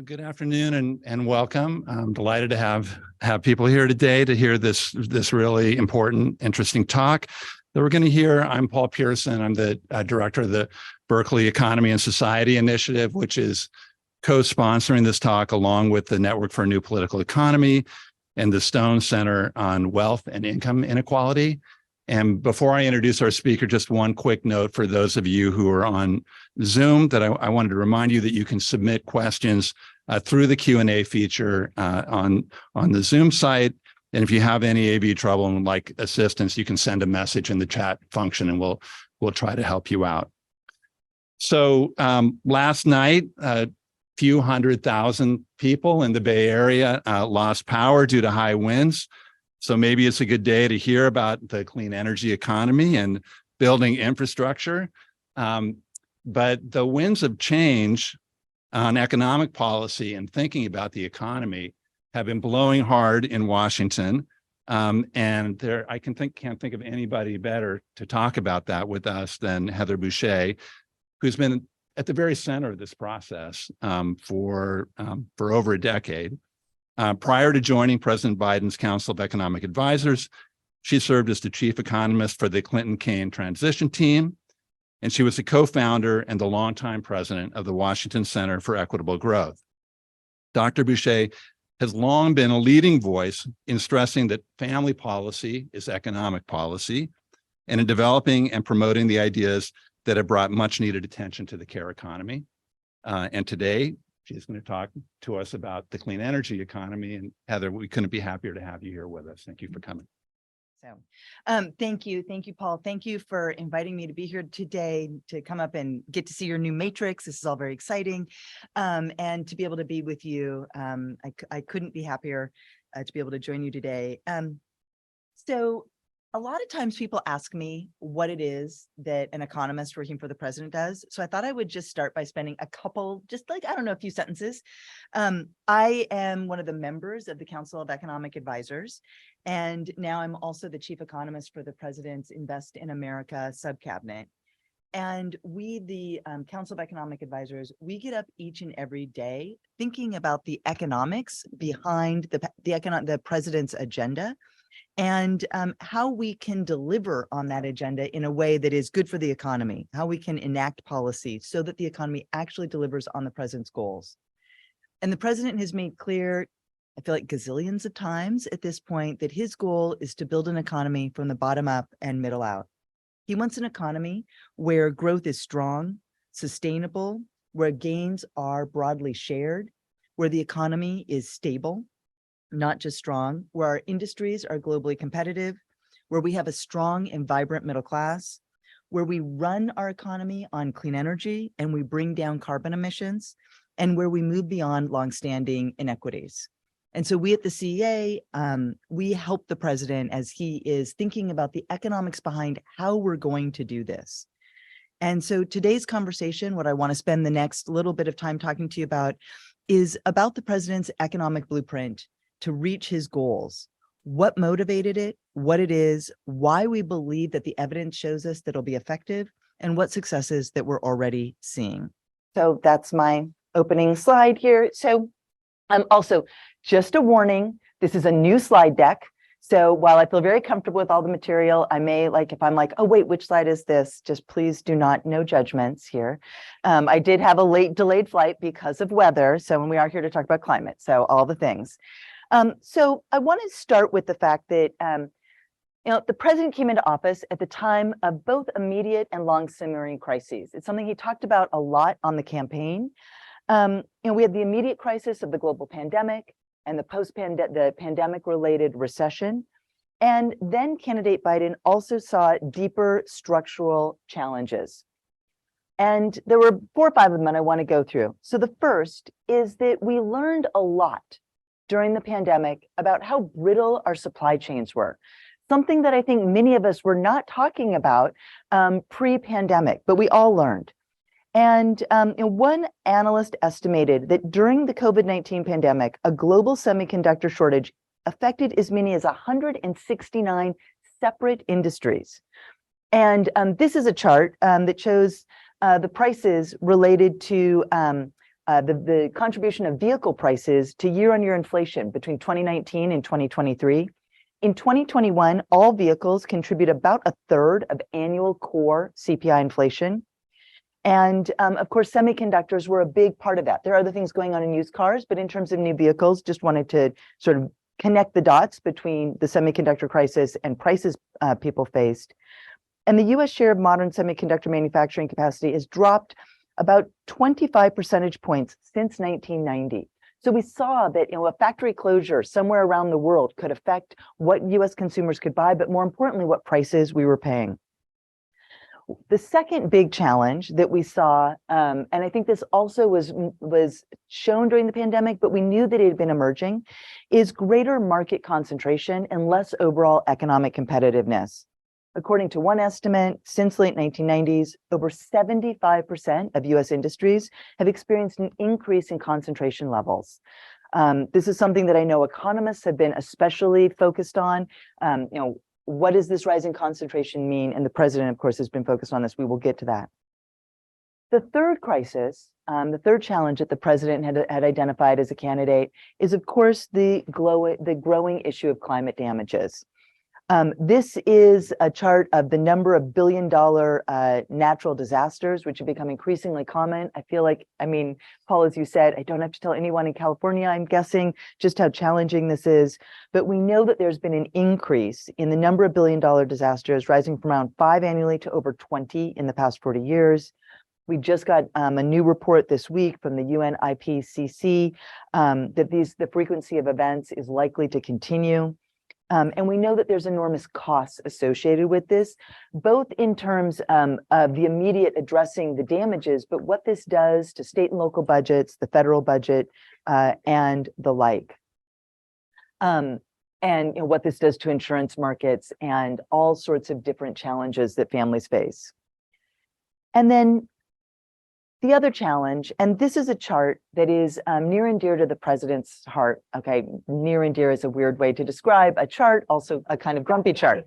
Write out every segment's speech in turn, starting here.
Good afternoon and welcome. I'm delighted to have people here today to hear this really important, interesting talk that we're going to hear. I'm Paul Pearson. I'm the director of the Berkeley Economy and Society Initiative, which is co-sponsoring this talk along with the Network for a New Political Economy and the Stone Center on Wealth and Income Inequality. And before I introduce our speaker, just one quick note for those of you who are on Zoom that I wanted to remind you that you can submit questions through the Q&A feature on the Zoom site. And if you have any AV trouble and would like assistance, you can send a message in the chat function and we'll try to help you out. So last night, a few 100,000 people in the Bay Area lost power due to high winds. So maybe it's a good day to hear about the clean energy economy and building infrastructure. But the winds of change on economic policy and thinking about the economy have been blowing hard in Washington. And I can't think of anybody better to talk about that with us than Heather Boushey, who's been at the very center of this process for over a decade. Prior to joining President Biden's Council of Economic Advisors, she served as the chief economist for the Clinton-Kaine transition team, and she was the co-founder and the longtime president of the Washington Center for Equitable Growth. Dr. Boushey has long been a leading voice in stressing that family policy is economic policy and in developing and promoting the ideas that have brought much needed attention to the care economy. And today, she's going to talk to us about the clean energy economy. And Heather, we couldn't be happier to have you here with us. Thank you for coming. So thank you, Paul. Thank you for inviting me to be here today to come up and get to see your new matrix. This is all very exciting. And to be able to be with you, I couldn't be happier to be able to join you today. So a lot of times people ask me what it is that an economist working for the president does. So I thought I would just start by spending a couple, a few sentences. I am one of the members of the Council of Economic Advisors, and now I'm also the chief economist for the president's Invest in America subcabinet. And we, the Council of Economic Advisors, we get up each and every day thinking about the economics behind the president's agenda, and how we can deliver on that agenda in a way that is good for the economy, how we can enact policy so that the economy actually delivers on the president's goals. And the president has made clear, I feel like gazillions of times at this point, that his goal is to build an economy from the bottom up and middle out. He wants an economy where growth is strong, sustainable, where gains are broadly shared, where the economy is stable, not just strong, where our industries are globally competitive, where we have a strong and vibrant middle class, where we run our economy on clean energy and we bring down carbon emissions, and where we move beyond longstanding inequities. And so we at the CEA, we help the president as he is thinking about the economics behind how we're going to do this. And so today's conversation, what I want to spend the next little bit of time talking to you about is about the president's economic blueprint to reach his goals, what motivated it, what it is, why we believe that the evidence shows us that it'll be effective, and what successes that we're already seeing. So that's my opening slide here. So also, just a warning, this is a new slide deck. So while I feel very comfortable with all the material, I may, if I'm like, oh, wait, which slide is this? Just please do not, no judgments here. I did have a delayed flight because of weather. So when we are here to talk about climate, so all the things. So I want to start with the fact that, the president came into office at the time of both immediate and long simmering crises. It's something he talked about a lot on the campaign. We had the immediate crisis of the global pandemic and the pandemic related recession. And then candidate Biden also saw deeper structural challenges. And there were 4 or 5 of them I want to go through. So the first is that we learned a lot during the pandemic about how brittle our supply chains were, something that I think many of us were not talking about pre-pandemic, but we all learned. And one analyst estimated that during the COVID-19 pandemic, a global semiconductor shortage affected as many as 169 separate industries. And this is a chart that shows the prices related to the contribution of vehicle prices to year-on-year inflation between 2019 and 2023. In 2021, all vehicles contribute about a third of annual core CPI inflation. And of course, semiconductors were a big part of that. There are other things going on in used cars, but in terms of new vehicles, just wanted to sort of connect the dots between the semiconductor crisis and prices people faced. And the US share of modern semiconductor manufacturing capacity has dropped about 25 percentage points since 1990. So we saw that a factory closure somewhere around the world could affect what US consumers could buy, but more importantly, what prices we were paying. The second big challenge that we saw, and I think this also was shown during the pandemic, but we knew that it had been emerging, is greater market concentration and less overall economic competitiveness. According to one estimate, since late 1990s, over 75% of US industries have experienced an increase in concentration levels. This is something that I know economists have been especially focused on. What does this rise in concentration mean? And the president, of course, has been focused on this. We will get to that. The third crisis, the third challenge that the president had identified as a candidate is, of course, the growing issue of climate damages. This is a chart of the number of billion-dollar natural disasters, which have become increasingly common. I feel like, Paul, as you said, I don't have to tell anyone in California, I'm guessing, just how challenging this is. But we know that there's been an increase in the number of billion-dollar disasters, rising from around 5 annually to over 20 in the past 40 years. We just got a new report this week from the UN IPCC that the frequency of events is likely to continue. And we know that there's enormous costs associated with this, both in terms of the immediate addressing the damages, but what this does to state and local budgets, the federal budget, and the like. And what this does to insurance markets and all sorts of different challenges that families face. And then the other challenge, and this is a chart that is near and dear to the president's heart. Okay, near and dear is a weird way to describe a chart, also a kind of grumpy chart.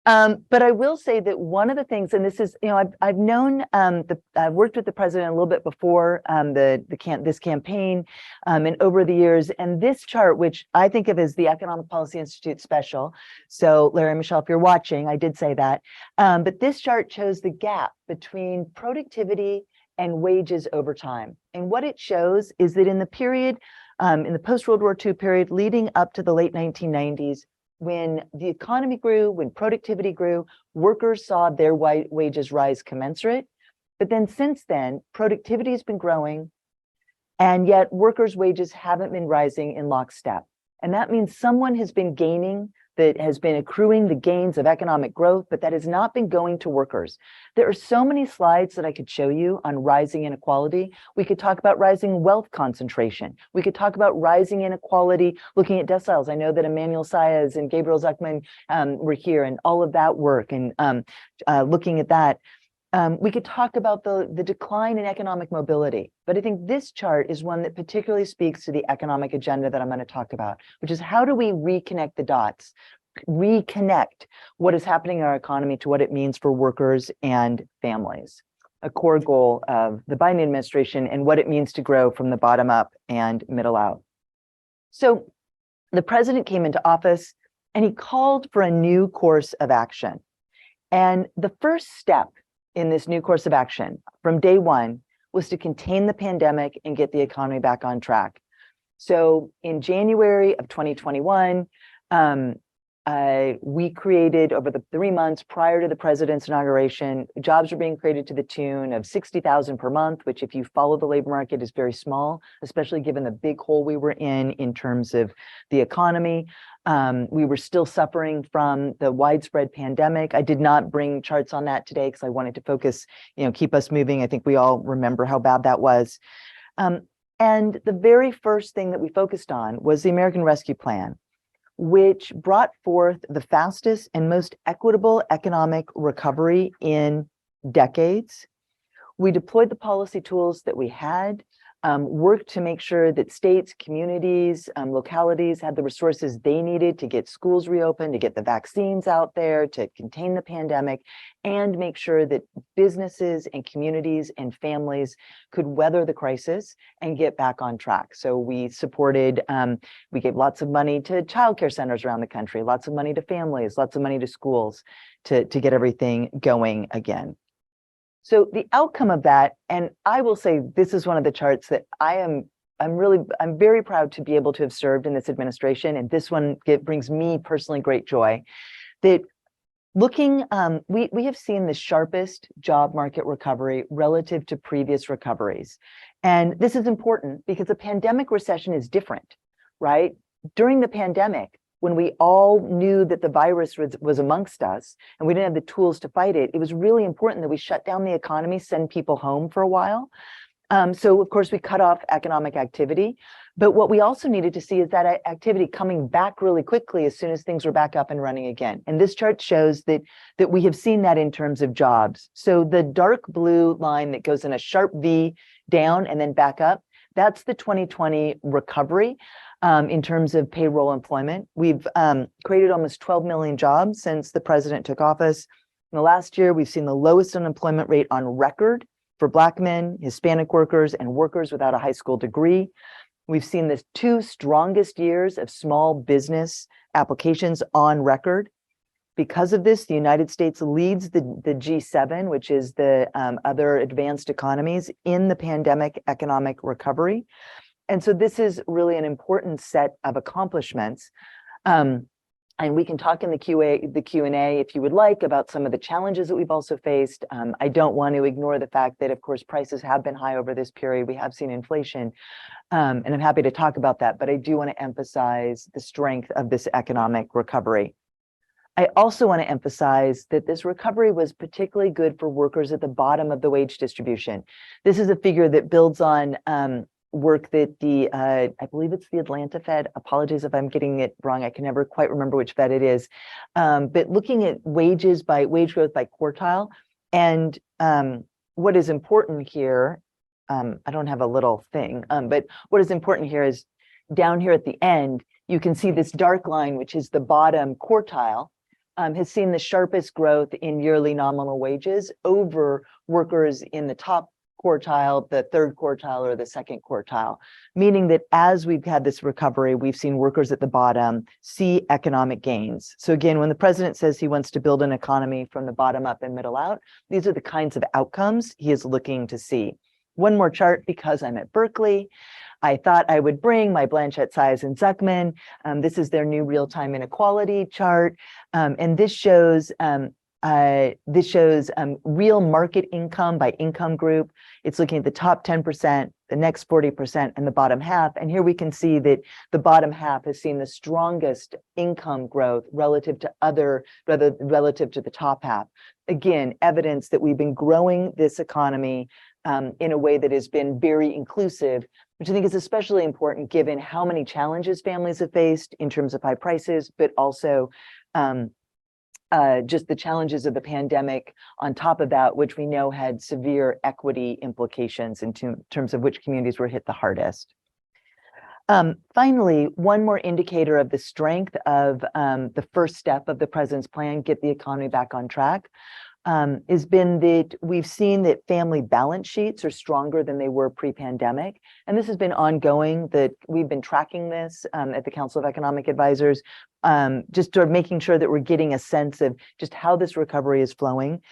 But I will say that one of the things, and this is, I've known, I've worked with the president a little bit before this campaign, and over the years, and this chart, which I think of as the Economic Policy Institute special. So Larry and Michelle, if you're watching, I did say that. But this chart shows the gap between productivity and wages over time. And what it shows is that in the period, in the post-World War II period leading up to the late 1990s, when the economy grew, when productivity grew, workers saw their wages rise commensurate. But then since then, productivity has been growing, and yet workers' wages haven't been rising in lockstep. And that means someone has been gaining, that has been accruing the gains of economic growth, but that has not been going to workers. There are so many slides that I could show you on rising inequality. We could talk about rising wealth concentration. We could talk about rising inequality, looking at deciles. I know that Emmanuel Saez and Gabriel Zuckman were here, and all of that work, and looking at that. We could talk about the decline in economic mobility, but I think this chart is one that particularly speaks to the economic agenda that I'm going to talk about, which is how do we reconnect the dots, reconnect what is happening in our economy to what it means for workers and families, a core goal of the Biden administration and what it means to grow from the bottom up and middle out. So the president came into office and he called for a new course of action. And the first step in this new course of action from day one was to contain the pandemic and get the economy back on track. So in January of 2021, we created, over the 3 months prior to the president's inauguration, jobs were being created to the tune of 60,000 per month, which if you follow the labor market is very small, especially given the big hole we were in terms of the economy. We were still suffering from the widespread pandemic. I did not bring charts on that today because I wanted to focus, keep us moving. I think we all remember how bad that was. And the very first thing that we focused on was the American Rescue Plan, which brought forth the fastest and most equitable economic recovery in decades. We deployed the policy tools that we had. worked to make sure that states, communities, localities had the resources they needed to get schools reopened, to get the vaccines out there, to contain the pandemic, and make sure that businesses and communities and families could weather the crisis and get back on track. So we supported, we gave lots of money to childcare centers around the country, lots of money to families, lots of money to schools to get everything going again. So the outcome of that, and I will say this is one of the charts that I'm very proud to be able to have served in this administration, and this one brings me personally great joy. That looking, we have seen the sharpest job market recovery relative to previous recoveries, and this is important because a pandemic recession is different, right? During the pandemic, when we all knew that the virus was amongst us and we didn't have the tools to fight it, it was really important that we shut down the economy, send people home for a while. So of course we cut off economic activity, but what we also needed to see is that activity coming back really quickly as soon as things were back up and running again. And this chart shows that we have seen that in terms of jobs. So the dark blue line that goes in a sharp V down and then back up, that's the 2020 recovery. In terms of payroll employment, we've created almost 12 million jobs since the president took office. In the last year, we've seen the lowest unemployment rate on record for Black men, Hispanic workers, and workers without a high school degree. We've seen the 2 strongest years of small business applications on record. Because of this, the United States leads the G7, which is the other advanced economies, in the pandemic economic recovery. And so this is really an important set of accomplishments. And we can talk in the Q&A if you would like about some of the challenges that we've also faced. I don't want to ignore the fact that, of course, prices have been high over this period. We have seen inflation, and I'm happy to talk about that. But I do want to emphasize the strength of this economic recovery. I also want to emphasize that this recovery was particularly good for workers at the bottom of the wage distribution. This is a figure that builds on work that I believe it's the Atlanta Fed, apologies if I'm getting it wrong, I can never quite remember which Fed it is, but looking at wage growth by quartile. And what is important here, I don't have a little thing, but what is important here is down here at the end, you can see this dark line, which is the bottom quartile, has seen the sharpest growth in yearly nominal wages over workers in the top quartile, the third quartile, or the second quartile, meaning that as we've had this recovery, we've seen workers at the bottom see economic gains. So again, when the president says he wants to build an economy from the bottom up and middle out, these are the kinds of outcomes he is looking to see. One more chart, because I'm at Berkeley, I thought I would bring my Blanchett, Size, and Zuckman. This is their new real-time inequality chart, and this shows real market income by income group. It's looking at the top 10%, the next 40%, and the bottom half. And here we can see that the bottom half has seen the strongest income growth relative to the top half. Again, evidence that we've been growing this economy in a way that has been very inclusive, which I think is especially important given how many challenges families have faced in terms of high prices, but also just the challenges of the pandemic on top of that, which we know had severe equity implications in terms of which communities were hit the hardest. Finally, one more indicator of the strength of the first step of the president's plan, get the economy back on track, has been that we've seen that family balance sheets are stronger than they were pre-pandemic. And this has been ongoing, that we've been tracking this at the Council of Economic Advisors, just sort of making sure that we're getting a sense of just how this recovery is flowing.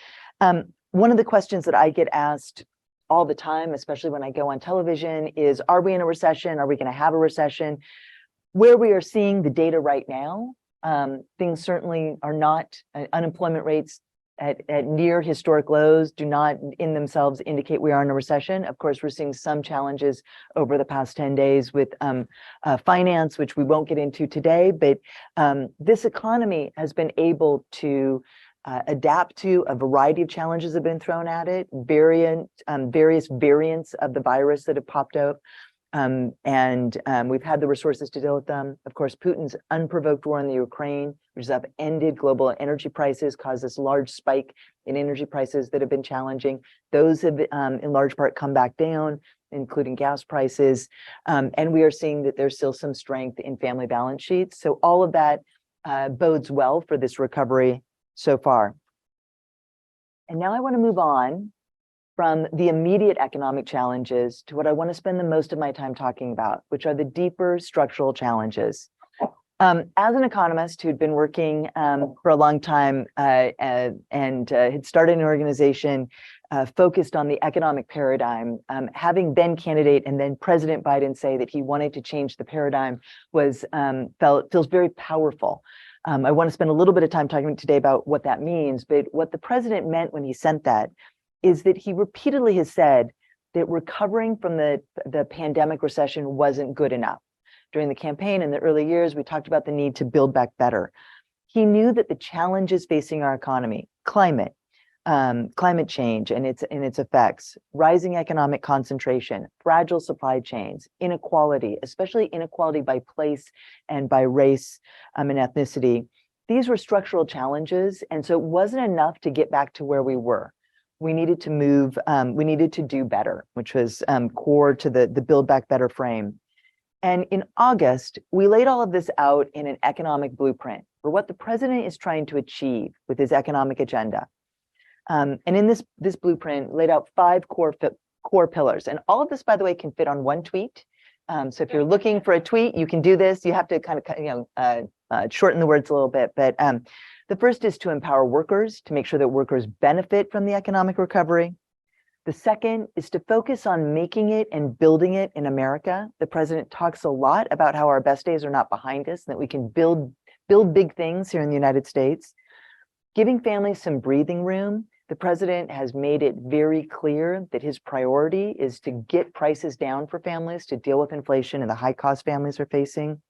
One of the questions that I get asked all the time, especially when I go on television, is, are we in a recession? Are we going to have a recession? Where we are seeing the data right now, things certainly are not, unemployment rates at near historic lows do not in themselves indicate we are in a recession. Of course, we're seeing some challenges over the past 10 days with finance, which we won't get into today, but this economy has been able to adapt to a variety of challenges that have been thrown at it, various variants of the virus that have popped up. We've had the resources to deal with them. Of course, Putin's unprovoked war in the Ukraine, which has upended global energy prices, caused this large spike in energy prices that have been challenging. Those have, in large part, come back down. including gas prices. And we are seeing that there's still some strength in family balance sheets. So all of that bodes well for this recovery so far. And now I want to move on from the immediate economic challenges to what I want to spend the most of my time talking about, which are the deeper structural challenges. As an economist who'd been working for a long time and had started an organization focused on the economic paradigm, having been candidate and then President Biden say that he wanted to change the paradigm feels very powerful. I want to spend a little bit of time talking today about what that means, but what the president meant when he sent that is that he repeatedly has said that recovering from the pandemic recession wasn't good enough. During the campaign in the early years, we talked about the need to build back better. He knew that the challenges facing our economy, climate change and its effects, rising economic concentration, fragile supply chains, inequality, especially inequality by place and by race and ethnicity, these were structural challenges. And so it wasn't enough to get back to where we were. We needed to move, we needed to do better, which was core to the Build Back Better frame. And in August, we laid all of this out in an economic blueprint for what the president is trying to achieve with his economic agenda. And in this blueprint laid out 5 core pillars. And all of this, by the way, can fit on one tweet. So if you're looking for a tweet, you can do this. You have to kind of shorten the words a little bit. But the first is to empower workers, to make sure that workers benefit from the economic recovery. The second is to focus on making it and building it in America. The president talks a lot about how our best days are not behind us, and that we can build big things here in the United States. Giving families some breathing room. The president has made it very clear that his priority is to get prices down for families to deal with inflation and the high cost families are facing.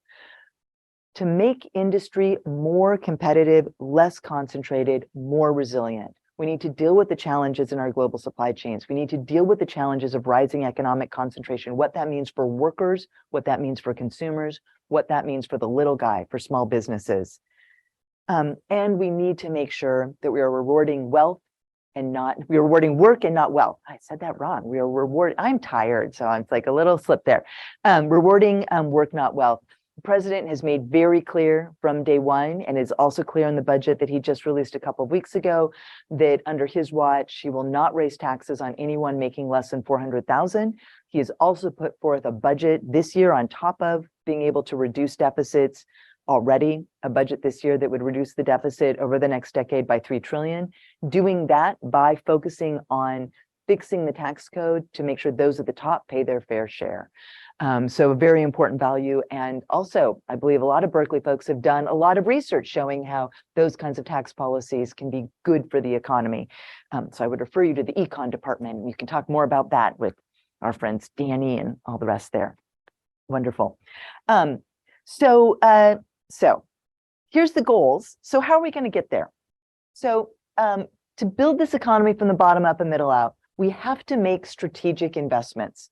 To make industry more competitive, less concentrated, more resilient. We need to deal with the challenges in our global supply chains. We need to deal with the challenges of rising economic concentration, what that means for workers, what that means for consumers, what that means for the little guy, for small businesses. And we need to make sure that we are rewarding work and not wealth. I said that wrong. We are I'm tired, so it's like a little slip there. Rewarding work, not wealth. The president has made very clear from day one, and is also clear in the budget that he just released a couple of weeks ago, that under his watch, he will not raise taxes on anyone making less than $400,000. He has also put forth a budget this year on top of being able to reduce deficits already, a budget this year that would reduce the deficit over the next decade by $3 trillion, doing that by focusing on fixing the tax code to make sure those at the top pay their fair share. So a very important value. And also, I believe a lot of Berkeley folks have done a lot of research showing how those kinds of tax policies can be good for the economy. So I would refer you to the econ department. You can talk more about that with our friends Danny and all the rest there. Wonderful. So here's the goals. So how are we going to get there? So to build this economy from the bottom up and middle out, we have to make strategic investments.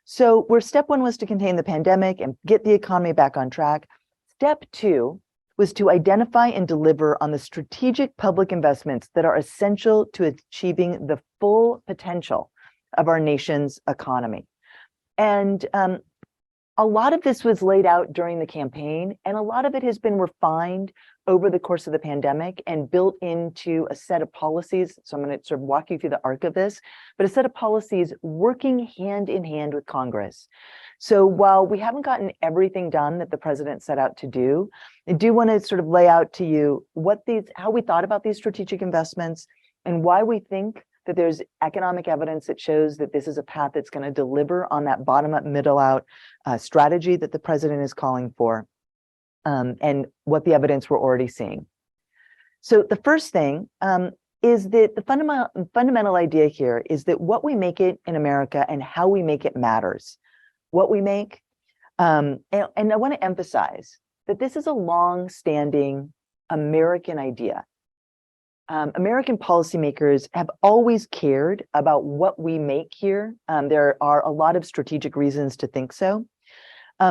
So where step 1 was to contain the pandemic and get the economy back on track, step 2 was to identify and deliver on the strategic public investments that are essential to achieving the full potential of our nation's economy. And a lot of this was laid out during the campaign, and a lot of it has been refined over the course of the pandemic and built into a set of policies. So I'm going to sort of walk you through the arc of this, but a set of policies working hand in hand with Congress. So while we haven't gotten everything done that the president set out to do, I do want to sort of lay out to you how we thought about these strategic investments and why we think that there's economic evidence that shows that this is a path that's going to deliver on that bottom-up, middle-out strategy that the president is calling for, and what the evidence we're already seeing. So the first thing is that the fundamental idea here is that what we make it in America and how we make it matters. What we make, and I want to emphasize that this is a long-standing American idea. American policymakers have always cared about what we make here. There are a lot of strategic reasons to think so.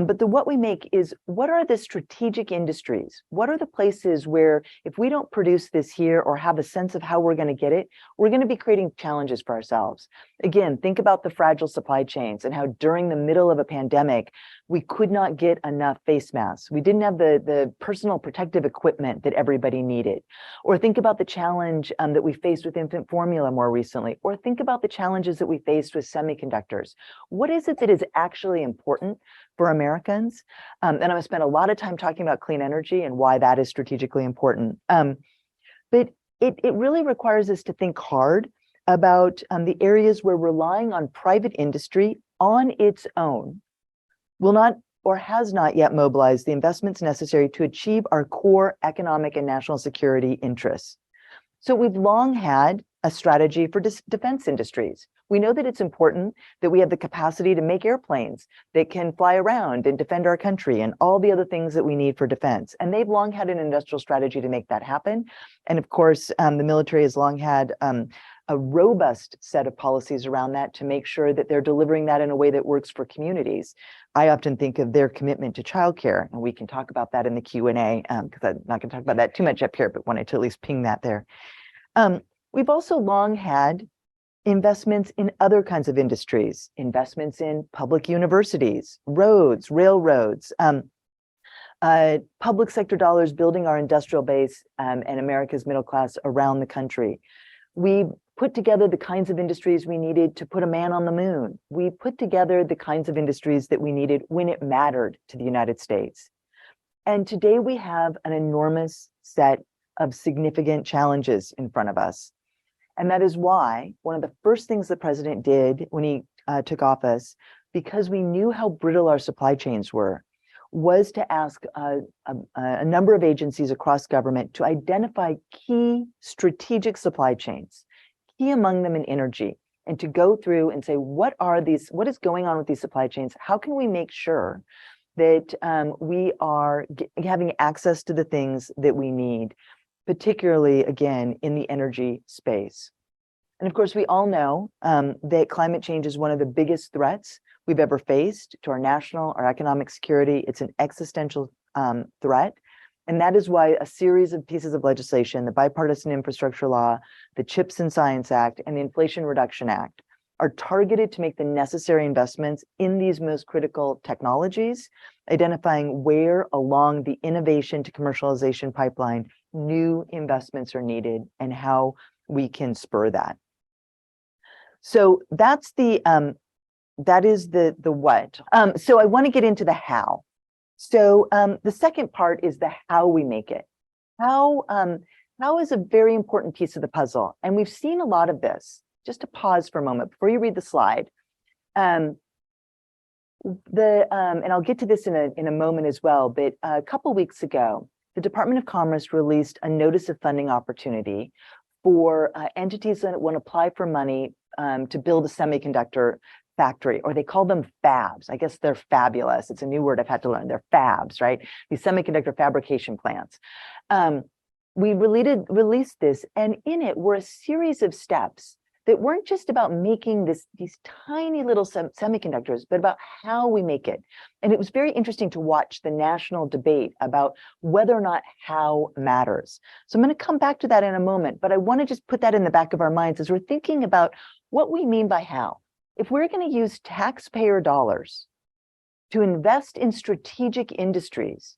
But the what we make is, what are the strategic industries? What are the places where if we don't produce this here or have a sense of how we're going to get it, we're going to be creating challenges for ourselves. Again, think about the fragile supply chains and how during the middle of a pandemic, we could not get enough face masks. We didn't have the personal protective equipment that everybody needed. Or think about the challenge that we faced with infant formula more recently. Or think about the challenges that we faced with semiconductors. What is it that is actually important for Americans? And I'm going to spend a lot of time talking about clean energy and why that is strategically important. But it really requires us to think hard about the areas where relying on private industry on its own will not or has not yet mobilized the investments necessary to achieve our core economic and national security interests. So we've long had a strategy for defense industries. We know that it's important that we have the capacity to make airplanes that can fly around and defend our country and all the other things that we need for defense. And they've long had an industrial strategy to make that happen. And of course, the military has long had a robust set of policies around that to make sure that they're delivering that in a way that works for communities. I often think of their commitment to childcare, and we can talk about that in the Q&A because I'm not going to talk about that too much up here, but wanted to at least ping that there. We've also long had investments in other kinds of industries, investments in public universities, roads, railroads, public sector dollars building our industrial base and America's middle class around the country. We put together the kinds of industries we needed to put a man on the moon. We put together the kinds of industries that we needed when it mattered to the United States. And today we have an enormous set of significant challenges in front of us. And that is why one of the first things the president did when he took office, because we knew how brittle our supply chains were, was to ask a number of agencies across government to identify key strategic supply chains, key among them in energy, and to go through and say, what is going on with these supply chains? How can we make sure that we are having access to the things that we need, particularly, again, in the energy space? And of course, we all know that climate change is one of the biggest threats we've ever faced to our national, our economic security. It's an existential threat. And that is why a series of pieces of legislation, the Bipartisan Infrastructure Law, the CHIPS and Science Act, and the Inflation Reduction Act, are targeted to make the necessary investments in these most critical technologies, identifying where along the innovation to commercialization pipeline new investments are needed and how we can spur that. So that's that is the what. So I want to get into the how. So the second part is the how we make it. How is a very important piece of the puzzle, and we've seen a lot of this. Just to pause for a moment before you read the slide. And I'll get to this in a moment as well, but a couple weeks ago, the Department of Commerce released a notice of funding opportunity for entities that want to apply for money to build a semiconductor factory, or they call them fabs. I guess they're fabulous. It's a new word I've had to learn. They're fabs, right? These semiconductor fabrication plants. We released this, and in it were a series of steps that weren't just about making these tiny little semiconductors, but about how we make it. And it was very interesting to watch the national debate about whether or not how matters. So I'm going to come back to that in a moment, but I want to just put that in the back of our minds as we're thinking about what we mean by how. If we're going to use taxpayer dollars to invest in strategic industries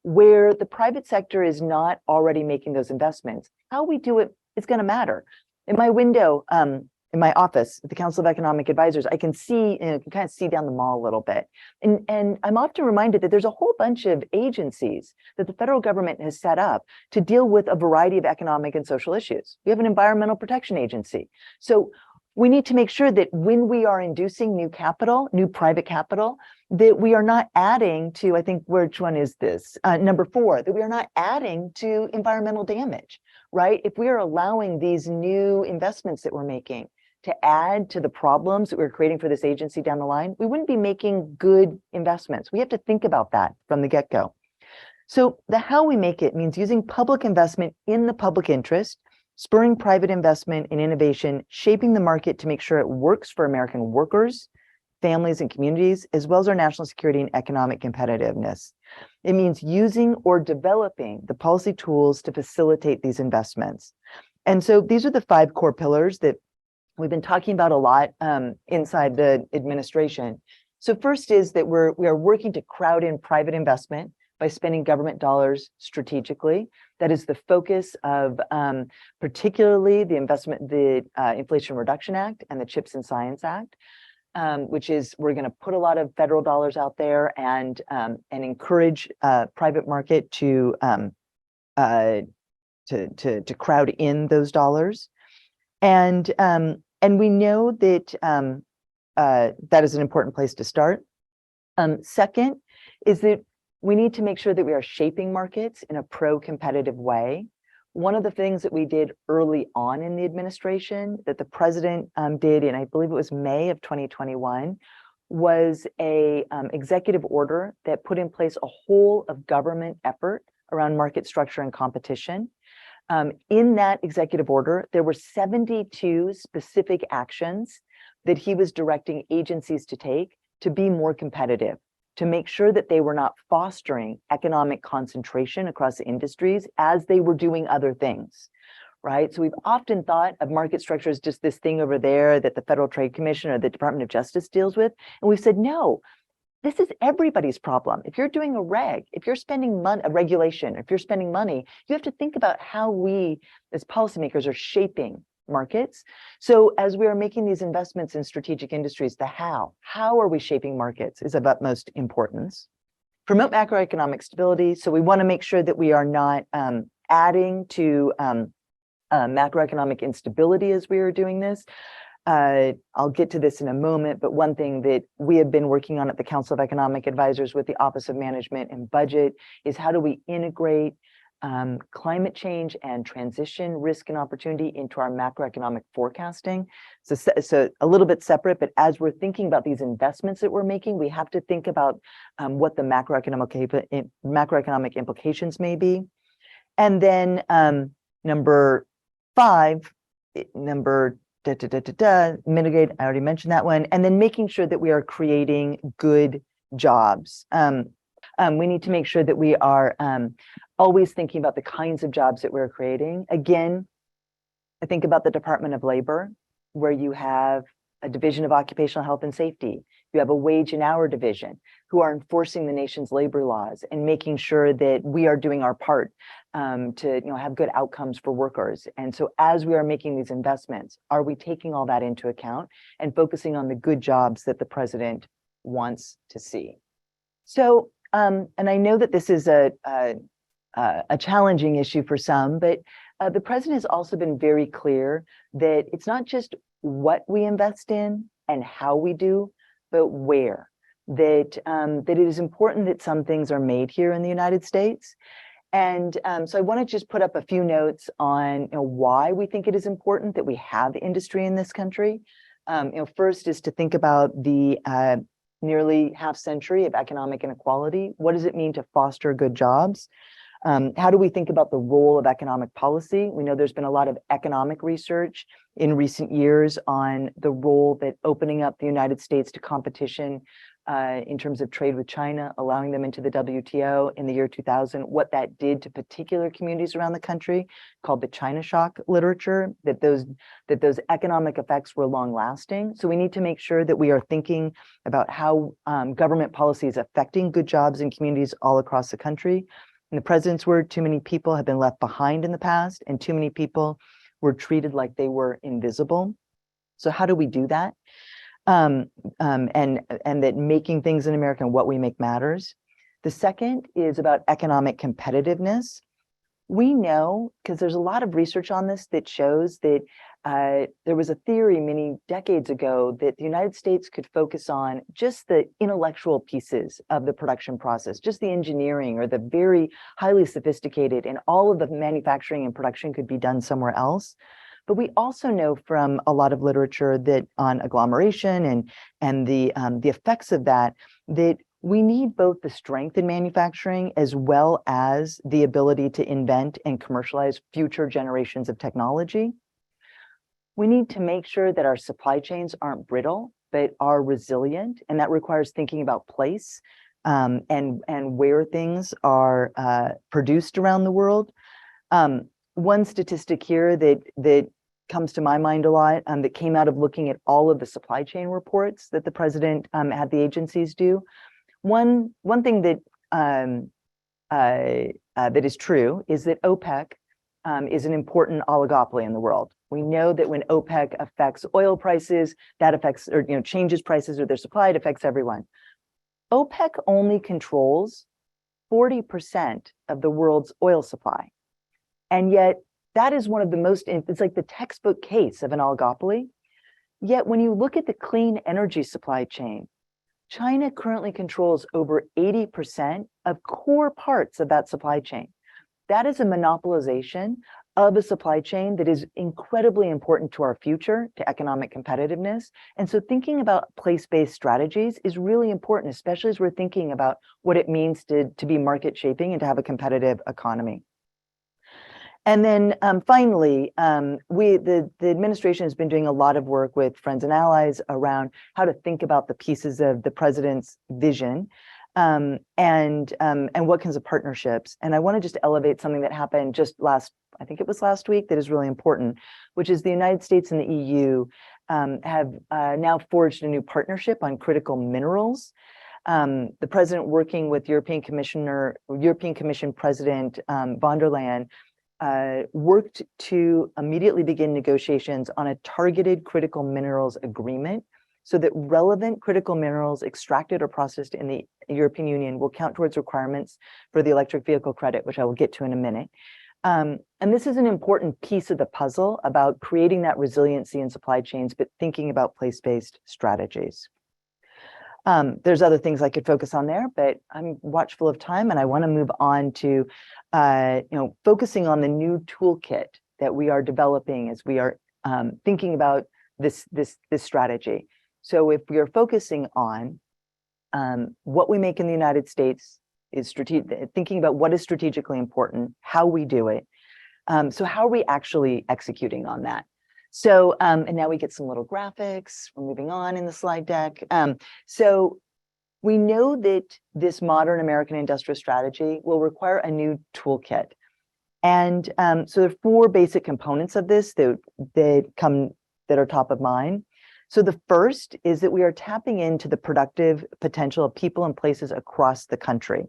where the private sector is not already making those investments, how we do it is going to matter. In my window, in my office at the Council of Economic Advisors, I can see, can kind of see down the mall a little bit. And I'm often reminded that there's a whole bunch of agencies that the federal government has set up to deal with a variety of economic and social issues. We have an environmental protection agency. So we need to make sure that when we are inducing new capital, new private capital, that we are not adding to, I think, which one is this? Number 4, that we are not adding to environmental damage, right? If we are allowing these new investments that we're making to add to the problems that we're creating for this agency down the line, we wouldn't be making good investments. We have to think about that from the get-go. So the how we make it means using public investment in the public interest, spurring private investment in innovation, shaping the market to make sure it works for American workers families, and communities, as well as our national security and economic competitiveness. It means using or developing the policy tools to facilitate these investments. And so these are the 5 core pillars that we've been talking about a lot inside the administration. So first is that we are working to crowd in private investment by spending government dollars strategically. That is the focus of particularly the Inflation Reduction Act and the CHIPS and Science Act, which is we're going to put a lot of federal dollars out there and encourage private market to crowd in those dollars. And we know that that is an important place to start. Second is that we need to make sure that we are shaping markets in a pro-competitive way. One of the things that we did early on in the administration that the president did in, I believe it was May of 2021, was a executive order that put in place a whole of government effort around market structure and competition. In that executive order, there were 72 specific actions that he was directing agencies to take to be more competitive, to make sure that they were not fostering economic concentration across industries as they were doing other things, right? So we've often thought of market structure as just this thing over there that the Federal Trade Commission or the Department of Justice deals with. And we've said, no, this is everybody's problem. If you're doing a reg, if you're spending money, a regulation, if you're spending money, you have to think about how we as policymakers are shaping markets. So as we are making these investments in strategic industries, the how are we shaping markets is of utmost importance. Promote macroeconomic stability. So we want to make sure that we are not adding to macroeconomic instability as we are doing this. I'll get to this in a moment, but one thing that we have been working on at the Council of Economic Advisors with the Office of Management and Budget is how do we integrate climate change and transition risk and opportunity into our macroeconomic forecasting. So a little bit separate, but as we're thinking about these investments that we're making, we have to think about what the macroeconomic implications may be. And then number 5, mitigate, I already mentioned that one, and then making sure that we are creating good jobs. We need to make sure that we are always thinking about the kinds of jobs that we're creating. Again, I think about the Department of Labor, where you have a division of occupational health and safety. You have a wage and hour division who are enforcing the nation's labor laws and making sure that we are doing our part to have good outcomes for workers. And so as we are making these investments, are we taking all that into account and focusing on the good jobs that the president wants to see? So, and I know that this is a challenging issue for some, but the president has also been very clear that it's not just what we invest in and how we do, but where. That it is important that some things are made here in the United States. And so I want to just put up a few notes on why we think it is important that we have industry in this country. First is to think about the nearly half century of economic inequality. What does it mean to foster good jobs? How do we think about the role of economic policy? We know there's been a lot of economic research in recent years on the role that opening up the United States to competition in terms of trade with China, allowing them into the WTO in the year 2000, what that did to particular communities around the country, called the China shock literature, that those economic effects were long lasting. So we need to make sure that we are thinking about how government policy is affecting good jobs in communities all across the country. In the president's word, too many people have been left behind in the past, and too many people were treated like they were invisible. So how do we do that? And that making things in America and what we make matters. The second is about economic competitiveness. We know, because there's a lot of research on this that shows that there was a theory many decades ago that the United States could focus on just the intellectual pieces of the production process, just the engineering or the very highly sophisticated, and all of the manufacturing and production could be done somewhere else. But we also know from a lot of literature that on agglomeration and the effects of that we need both the strength in manufacturing as well as the ability to invent and commercialize future generations of technology. We need to make sure that our supply chains aren't brittle, but are resilient, and that requires thinking about place and where things are produced around the world. One statistic here that comes to my mind a lot that came out of looking at all of the supply chain reports that the president had the agencies do. One thing that that is true is that OPEC is an important oligopoly in the world. We know that when OPEC affects oil prices, that affects or changes prices or their supply, it affects everyone. OPEC only controls 40% of the world's oil supply. And yet that is one of the most, it's like the textbook case of an oligopoly. Yet when you look at the clean energy supply chain, China currently controls over 80% of core parts of that supply chain. That is a monopolization of a supply chain that is incredibly important to our future, to economic competitiveness. And so thinking about place-based strategies is really important, especially as we're thinking about what it means to be market shaping and to have a competitive economy. And then finally, the administration has been doing a lot of work with friends and allies around how to think about the pieces of the president's vision and what kinds of partnerships. And I want to just elevate something that happened just I think it was last week, that is really important, which is the United States and the EU have now forged a new partnership on critical minerals. The president, working with European Commission President von der Leyen, worked to immediately begin negotiations on a targeted critical minerals agreement so that relevant critical minerals extracted or processed in the European Union will count towards requirements for the electric vehicle credit, which I will get to in a minute. And this is an important piece of the puzzle about creating that resiliency in supply chains, but thinking about place-based strategies. There's other things I could focus on there, but I'm watchful of time, and I want to move on to focusing on the new toolkit that we are developing as we are thinking about this strategy. So if we are focusing on what we make in the United States, is thinking about what is strategically important, how we do it. So how are we actually executing on that? So, and now we get some little graphics. We're moving on in the slide deck. So we know that this modern American industrial strategy will require a new toolkit. And so there are four basic components of this that are top of mind. So the first is that we are tapping into the productive potential of people and places across the country.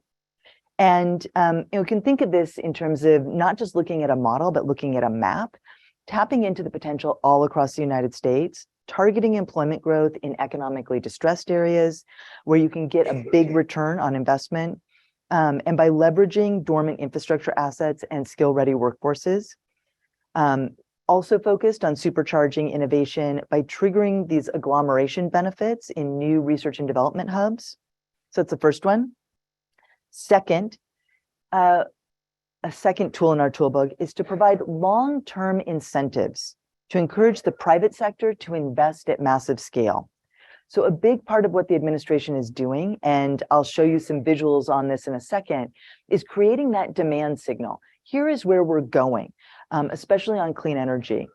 And you can think of this in terms of not just looking at a model, but looking at a map, tapping into the potential all across the United States, targeting employment growth in economically distressed areas where you can get a big return on investment, and by leveraging dormant infrastructure assets and skill-ready workforces. Also focused on supercharging innovation by triggering these agglomeration benefits in new research and development hubs. So that's the first one. Second, a second tool in our toolbook is to provide long-term incentives to encourage the private sector to invest at massive scale. So a big part of what the administration is doing, and I'll show you some visuals on this in a second, is creating that demand signal. Here is where we're going, especially on clean energy.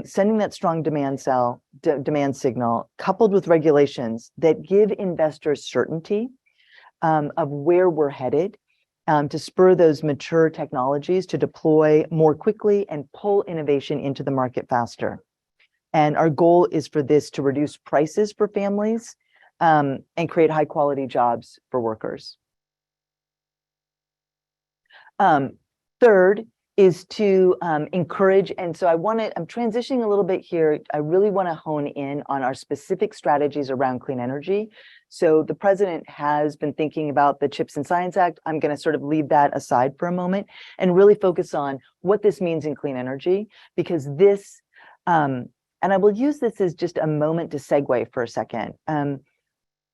Sending that strong demand signal coupled with regulations that give investors certainty of where we're headed, to spur those mature technologies to deploy more quickly and pull innovation into the market faster. And our goal is for this to reduce prices for families and create high quality jobs for workers. Third is to encourage, and so I'm transitioning a little bit here. I really want to hone in on our specific strategies around clean energy. So the president has been thinking about the CHIPS and Science Act. I'm going to sort of leave that aside for a moment and really focus on what this means in clean energy, because this, and I will use this as just a moment to segue for a second.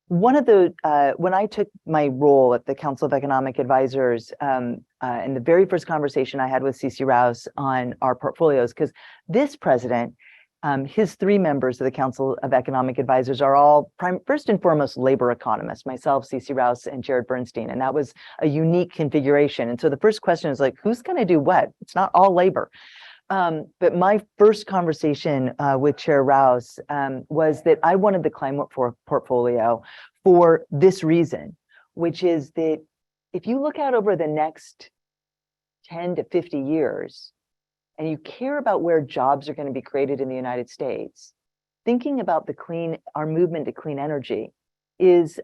One of the, when I took my role at the Council of Economic Advisors, in the very first conversation I had with CC Rouse on our portfolios, because this president, his three members of the Council of Economic Advisors are all first and foremost labor economists, myself, CC Rouse, and Jared Bernstein, and that was a unique configuration. And so the first question is like, who's going to do what? It's not all labor. But my first conversation with Chair Rouse was that I wanted the climate portfolio for this reason, which is that if you look out over the next 10 to 50 years, and you care about where jobs are going to be created in the United States, thinking about our movement to clean energy is,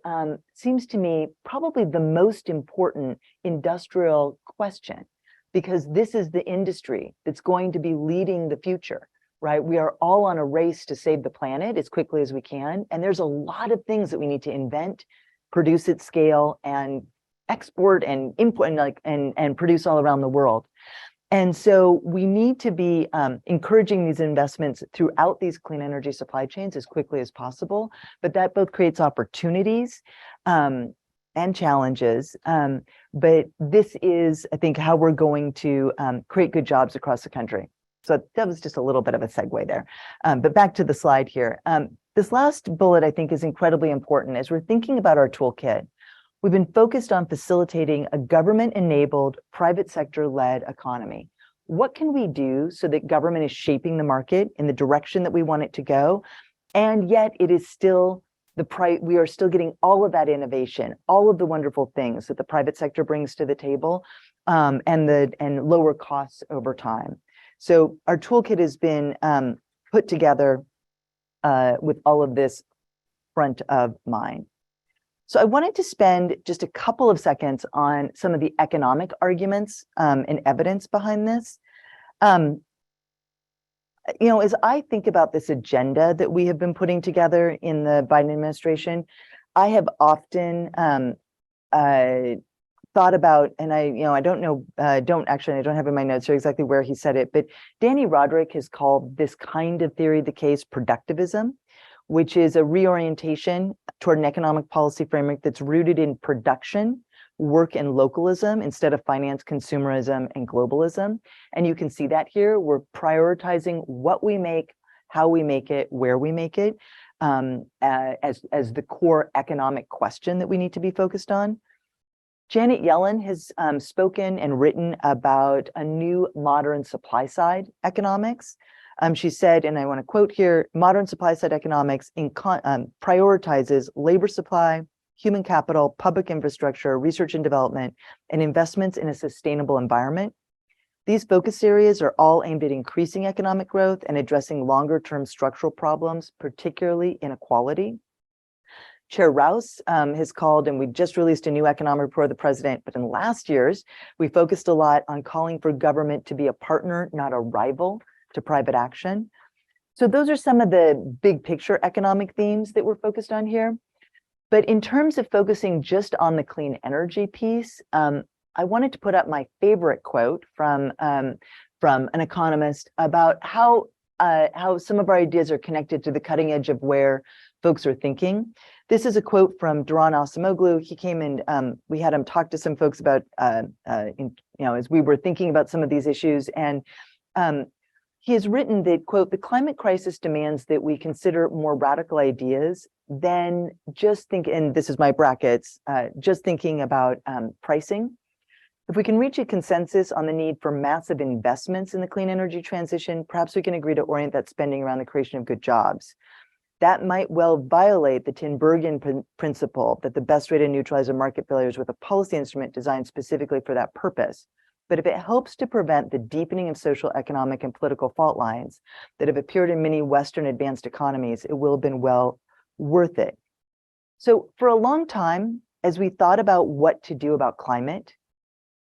seems to me, probably the most important industrial question, because this is the industry that's going to be leading the future, right? We are all on a race to save the planet as quickly as we can. And there's a lot of things that we need to invent, produce at scale, and export and import and produce all around the world. And so we need to be encouraging these investments throughout these clean energy supply chains as quickly as possible. But that both creates opportunities and challenges. But this is, I think, how we're going to create good jobs across the country. So that was just a little bit of a segue there. But back to the slide here. This last bullet, I think, is incredibly important as we're thinking about our toolkit. We've been focused on facilitating a government-enabled, private sector-led economy. What can we do so that government is shaping the market in the direction that we want it to go? And yet it is still we are still getting all of that innovation, all of the wonderful things that the private sector brings to the table, and lower costs over time. So our toolkit has been put together with all of this front of mind. So I wanted to spend just a couple of seconds on some of the economic arguments and evidence behind this. As I think about this agenda that we have been putting together in the Biden administration, I have often thought about, and I don't have in my notes here exactly where he said it, but Danny Roderick has called this kind of theory of the case productivism, which is a reorientation toward an economic policy framework that's rooted in production, work, and localism instead of finance, consumerism, and globalism. And you can see that here. We're prioritizing what we make, how we make it, where we make it, as the core economic question that we need to be focused on. Janet Yellen has spoken and written about a new modern supply side economics. She said, and I want to quote here, modern supply side economics prioritizes labor supply, human capital, public infrastructure, research and development, and investments in a sustainable environment. These focus areas are all aimed at increasing economic growth and addressing longer term structural problems, particularly inequality. Chair Rouse has called, and we just released a new economic report of the president, but in last year's, we focused a lot on calling for government to be a partner, not a rival, to private action. So those are some of the big picture economic themes that we're focused on here. But in terms of focusing just on the clean energy piece, I wanted to put up my favorite quote from an economist about how some of our ideas are connected to the cutting edge of where folks are thinking. This is a quote from Duran Asimoglu. He came in, we had him talk to some folks about, as we were thinking about some of these issues, and he has written that, quote, the climate crisis demands that we consider more radical ideas than just and this is my brackets, just thinking about pricing. If we can reach a consensus on the need for massive investments in the clean energy transition, perhaps we can agree to orient that spending around the creation of good jobs. That might well violate the Tinbergen principle that the best way to neutralize a market failure is with a policy instrument designed specifically for that purpose. But if it helps to prevent the deepening of social, economic, and political fault lines that have appeared in many Western advanced economies, it will have been well worth it. So for a long time, as we thought about what to do about climate,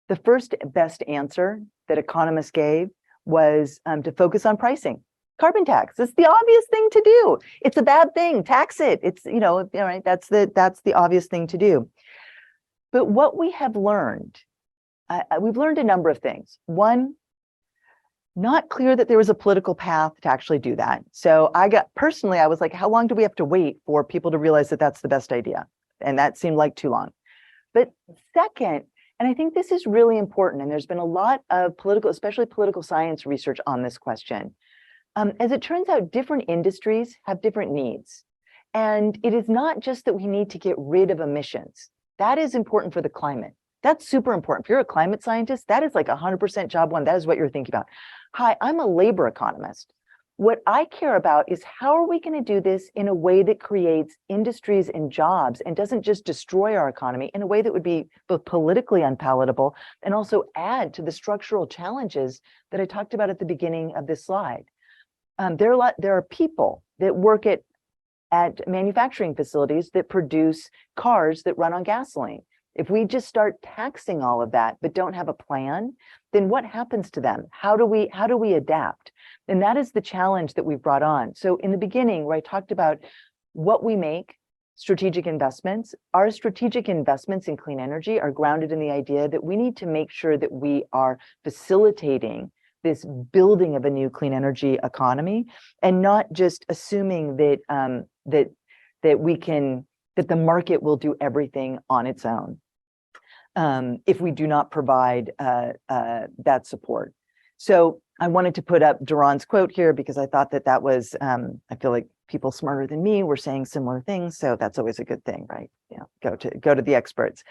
the first best answer that economists gave was to focus on pricing. Carbon tax. It's the obvious thing to do. It's a bad thing. Tax it. It's, right. That's the obvious thing to do. But what we have learned, we've learned a number of things. One, not clear that there was a political path to actually do that. So I was like, how long do we have to wait for people to realize that that's the best idea? And that seemed like too long. But second, and I think this is really important, and there's been a lot of especially political science research on this question. As it turns out, different industries have different needs. And it is not just that we need to get rid of emissions. That is important for the climate. That's super important. If you're a climate scientist, that is like 100% job one. That is what you're thinking about. Hi, I'm a labor economist. What I care about is how are we going to do this in a way that creates industries and jobs and doesn't just destroy our economy in a way that would be both politically unpalatable and also add to the structural challenges that I talked about at the beginning of this slide. There are people that work at manufacturing facilities that produce cars that run on gasoline. If we just start taxing all of that, but don't have a plan, then what happens to them? How do we adapt? And that is the challenge that we've brought on. So in the beginning, where I talked about what we make, strategic investments, our strategic investments in clean energy are grounded in the idea that we need to make sure that we are facilitating this building of a new clean energy economy and not just assuming that that the market will do everything on its own if we do not provide that support. So I wanted to put up Duran's quote here because I thought that was, I feel like people smarter than me were saying similar things. So that's always a good thing, right? Yeah, go to the experts.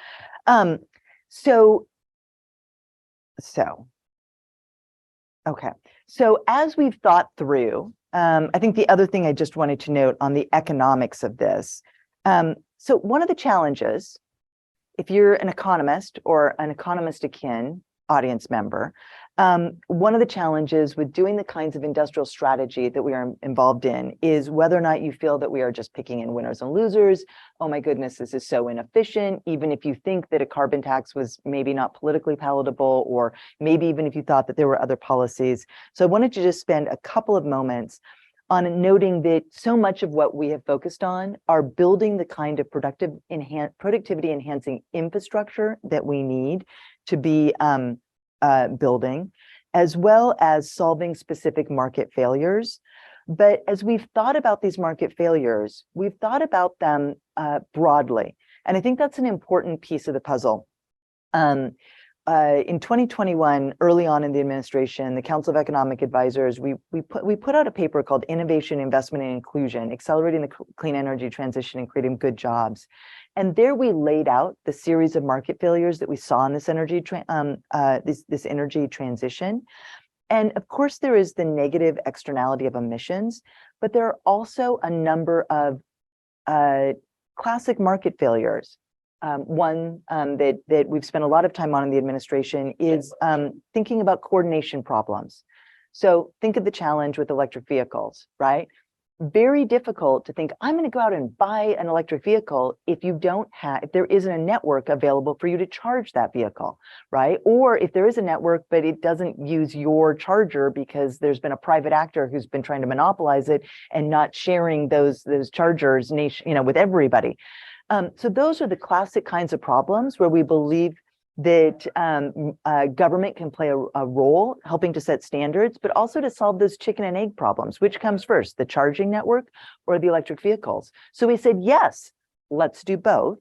Okay. So as we've thought through, I think the other thing I just wanted to note on the economics of this. So one of the challenges, if you're an economist or an economist akin audience member, one of the challenges with doing the kinds of industrial strategy that we are involved in is whether or not you feel that we are just picking in winners and losers. Oh my goodness, this is so inefficient. Even if you think that a carbon tax was maybe not politically palatable, or maybe even if you thought that there were other policies. So I wanted to just spend a couple of moments on noting that so much of what we have focused on are building the kind of productivity enhancing infrastructure that we need to be building, as well as solving specific market failures. But as we've thought about these market failures, we've thought about them broadly. And I think that's an important piece of the puzzle. In 2021, early on in the administration, the Council of Economic Advisors, we put out a paper called Innovation, Investment, and Inclusion, Accelerating the Clean Energy Transition and Creating Good Jobs. And there we laid out the series of market failures that we saw in this energy transition. And of course, there is the negative externality of emissions, but there are also a number of classic market failures. One that we've spent a lot of time on in the administration is thinking about coordination problems. So think of the challenge with electric vehicles, right? Very difficult to think, I'm going to go out and buy an electric vehicle if there isn't a network available for you to charge that vehicle, right? Or if there is a network, but it doesn't use your charger because there's been a private actor who's been trying to monopolize it and not sharing those chargers with everybody. So those are the classic kinds of problems where we believe that government can play a role helping to set standards, but also to solve those chicken and egg problems. Which comes first, the charging network or the electric vehicles? So we said, yes, let's do both.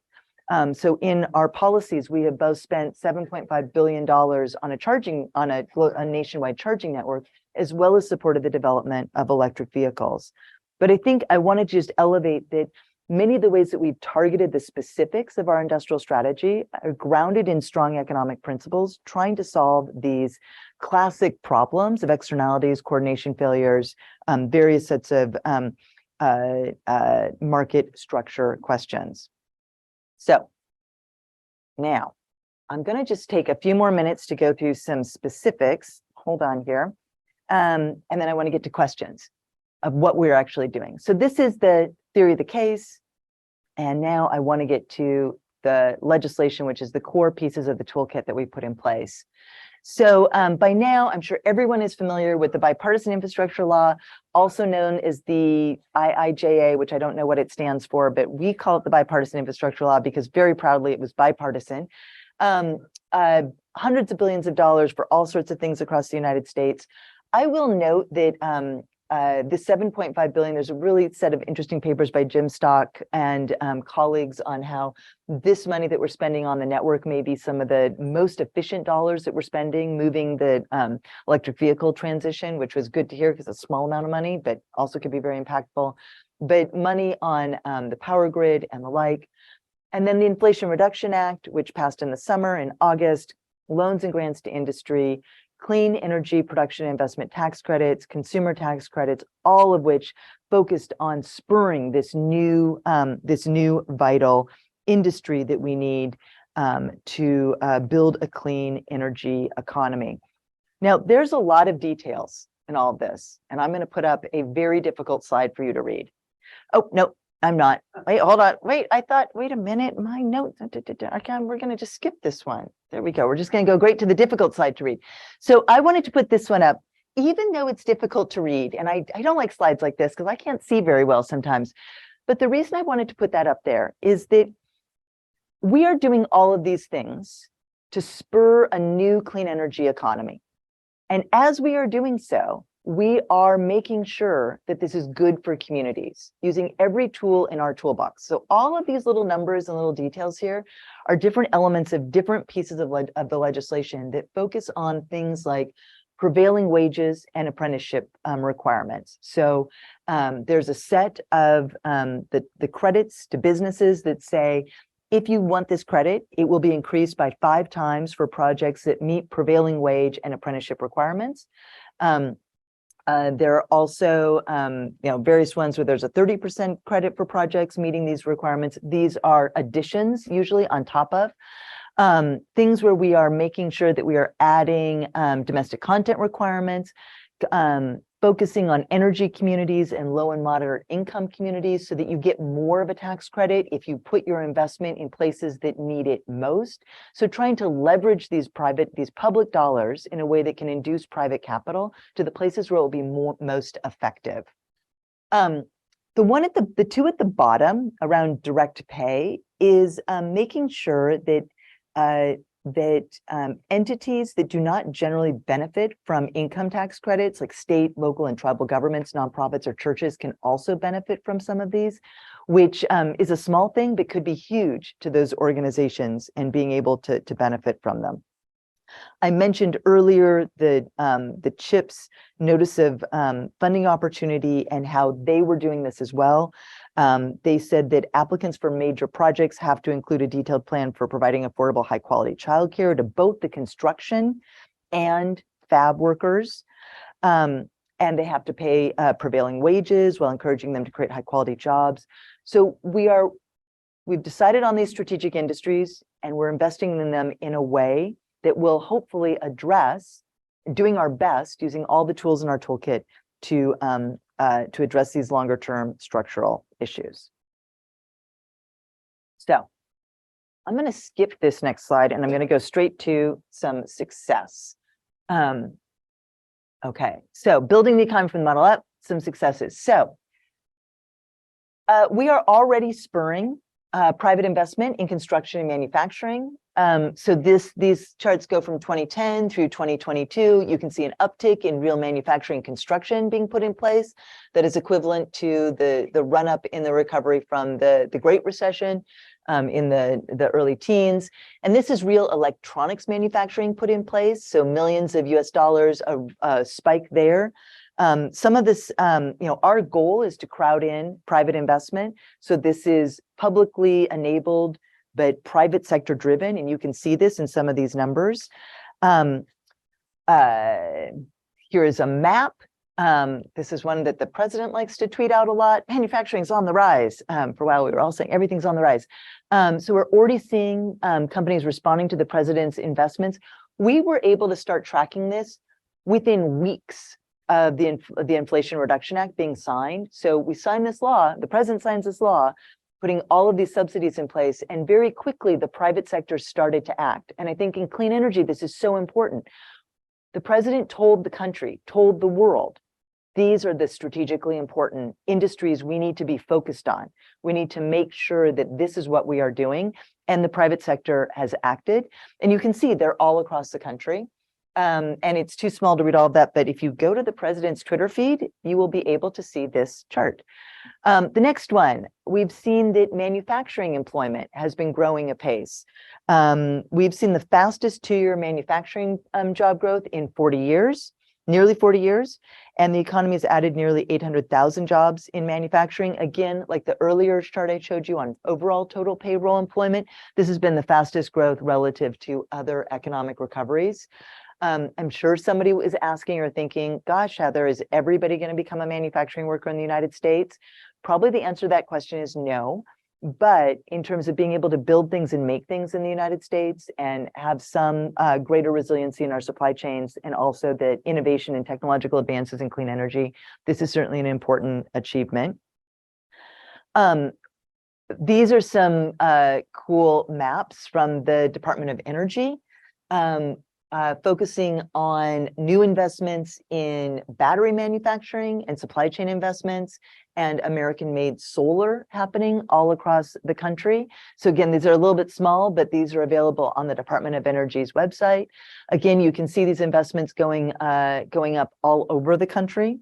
So in our policies, we have both spent $7.5 billion on a nationwide charging network, as well as supported the development of electric vehicles. But I think I want to just elevate that many of the ways that we've targeted the specifics of our industrial strategy are grounded in strong economic principles, trying to solve these classic problems of externalities, coordination failures, various sets of market structure questions. So now I'm going to just take a few more minutes to go through some specifics. Hold on here. And then I want to get to questions of what we're actually doing. So this is the theory of the case. And now I want to get to the legislation, which is the core pieces of the toolkit that we put in place. So by now, I'm sure everyone is familiar with the Bipartisan Infrastructure Law, also known as the IIJA, which I don't know what it stands for, but we call it the Bipartisan Infrastructure Law because very proudly it was bipartisan. Hundreds of billions of dollars for all sorts of things across the United States. I will note that the $7.5 billion, there's a really set of interesting papers by Jim Stock and colleagues on how this money that we're spending on the network may be some of the most efficient dollars that we're spending, moving the electric vehicle transition, which was good to hear because it's a small amount of money, but also could be very impactful. But money on the power grid and the like. And then the Inflation Reduction Act, which passed in the summer in August, loans and grants to industry, clean energy production and investment tax credits, consumer tax credits, all of which focused on spurring this new vital industry that we need to build a clean energy economy. Now, there's a lot of details in all of this, and I'm going to put up a very difficult slide for you to read. Oh, no, I'm not. Wait, hold on. Wait, wait a minute. My notes. Okay, we're going to just skip this one. There we go. We're just going to go great to the difficult slide to read. So I wanted to put this one up, even though it's difficult to read. And I don't like slides like this because I can't see very well sometimes. But the reason I wanted to put that up there is that we are doing all of these things to spur a new clean energy economy. And as we are doing so, we are making sure that this is good for communities, using every tool in our toolbox. So all of these little numbers and little details here are different elements of different pieces of the legislation that focus on things like prevailing wages and apprenticeship requirements. So there's a set of the credits to businesses that say, if you want this credit, it will be increased by 5 times for projects that meet prevailing wage and apprenticeship requirements. There are also various ones where there's a 30% credit for projects meeting these requirements. These are additions usually on top of things where we are making sure that we are adding domestic content requirements, focusing on energy communities and low and moderate income communities so that you get more of a tax credit if you put your investment in places that need it most. So trying to leverage these public dollars in a way that can induce private capital to the places where it will be most effective. The two at the bottom around direct pay is making sure that entities that do not generally benefit from income tax credits, like state, local, and tribal governments, nonprofits, or churches, can also benefit from some of these, which is a small thing, but could be huge to those organizations and being able to benefit from them. I mentioned earlier the CHIPS notice of funding opportunity and how they were doing this as well. They said that applicants for major projects have to include a detailed plan for providing affordable, high quality childcare to both the construction and fab workers. And they have to pay prevailing wages while encouraging them to create high quality jobs. So we've decided on these strategic industries, and we're investing in them in a way that will hopefully address, doing our best, using all the tools in our toolkit to address these longer term structural issues. So I'm going to skip this next slide and I'm going to go straight to some success. Okay, so building the economy from the bottom up, some successes. So we are already spurring private investment in construction and manufacturing. So these charts go from 2010 through 2022. You can see an uptick in real manufacturing construction being put in place that is equivalent to the run-up in the recovery from the Great Recession in the early teens. And this is real electronics manufacturing put in place. So millions of US dollars, a spike there. Some of this, our goal is to crowd in private investment. So this is publicly enabled, but private sector driven. And you can see this in some of these numbers. Here is a map. This is one that the president likes to tweet out a lot. Manufacturing's on the rise. For a while, we were all saying everything's on the rise. So we're already seeing companies responding to the president's investments. We were able to start tracking this within weeks of the Inflation Reduction Act being signed. So we signed this law, the president signs this law, putting all of these subsidies in place, and very quickly the private sector started to act. And I think in clean energy, this is so important. The president told the country, told the world, these are the strategically important industries we need to be focused on. We need to make sure that this is what we are doing. And the private sector has acted. And you can see they're all across the country. And it's too small to read all of that, but if you go to the president's Twitter feed, you will be able to see this chart. The next one, we've seen that manufacturing employment has been growing apace. We've seen the fastest 2-year manufacturing job growth in 40 years. nearly 40 years. And the economy has added nearly 800,000 jobs in manufacturing. Again, like the earlier chart I showed you on overall total payroll employment, this has been the fastest growth relative to other economic recoveries. I'm sure somebody is asking or thinking, gosh, Heather, is everybody going to become a manufacturing worker in the United States? Probably the answer to that question is no. But in terms of being able to build things and make things in the United States and have some greater resiliency in our supply chains, and also the innovation and technological advances in clean energy, this is certainly an important achievement. These are some cool maps from the Department of Energy, focusing on new investments in battery manufacturing and supply chain investments and American-made solar happening all across the country. So again, these are a little bit small, but these are available on the Department of Energy's website. Again, you can see these investments going up all over the country.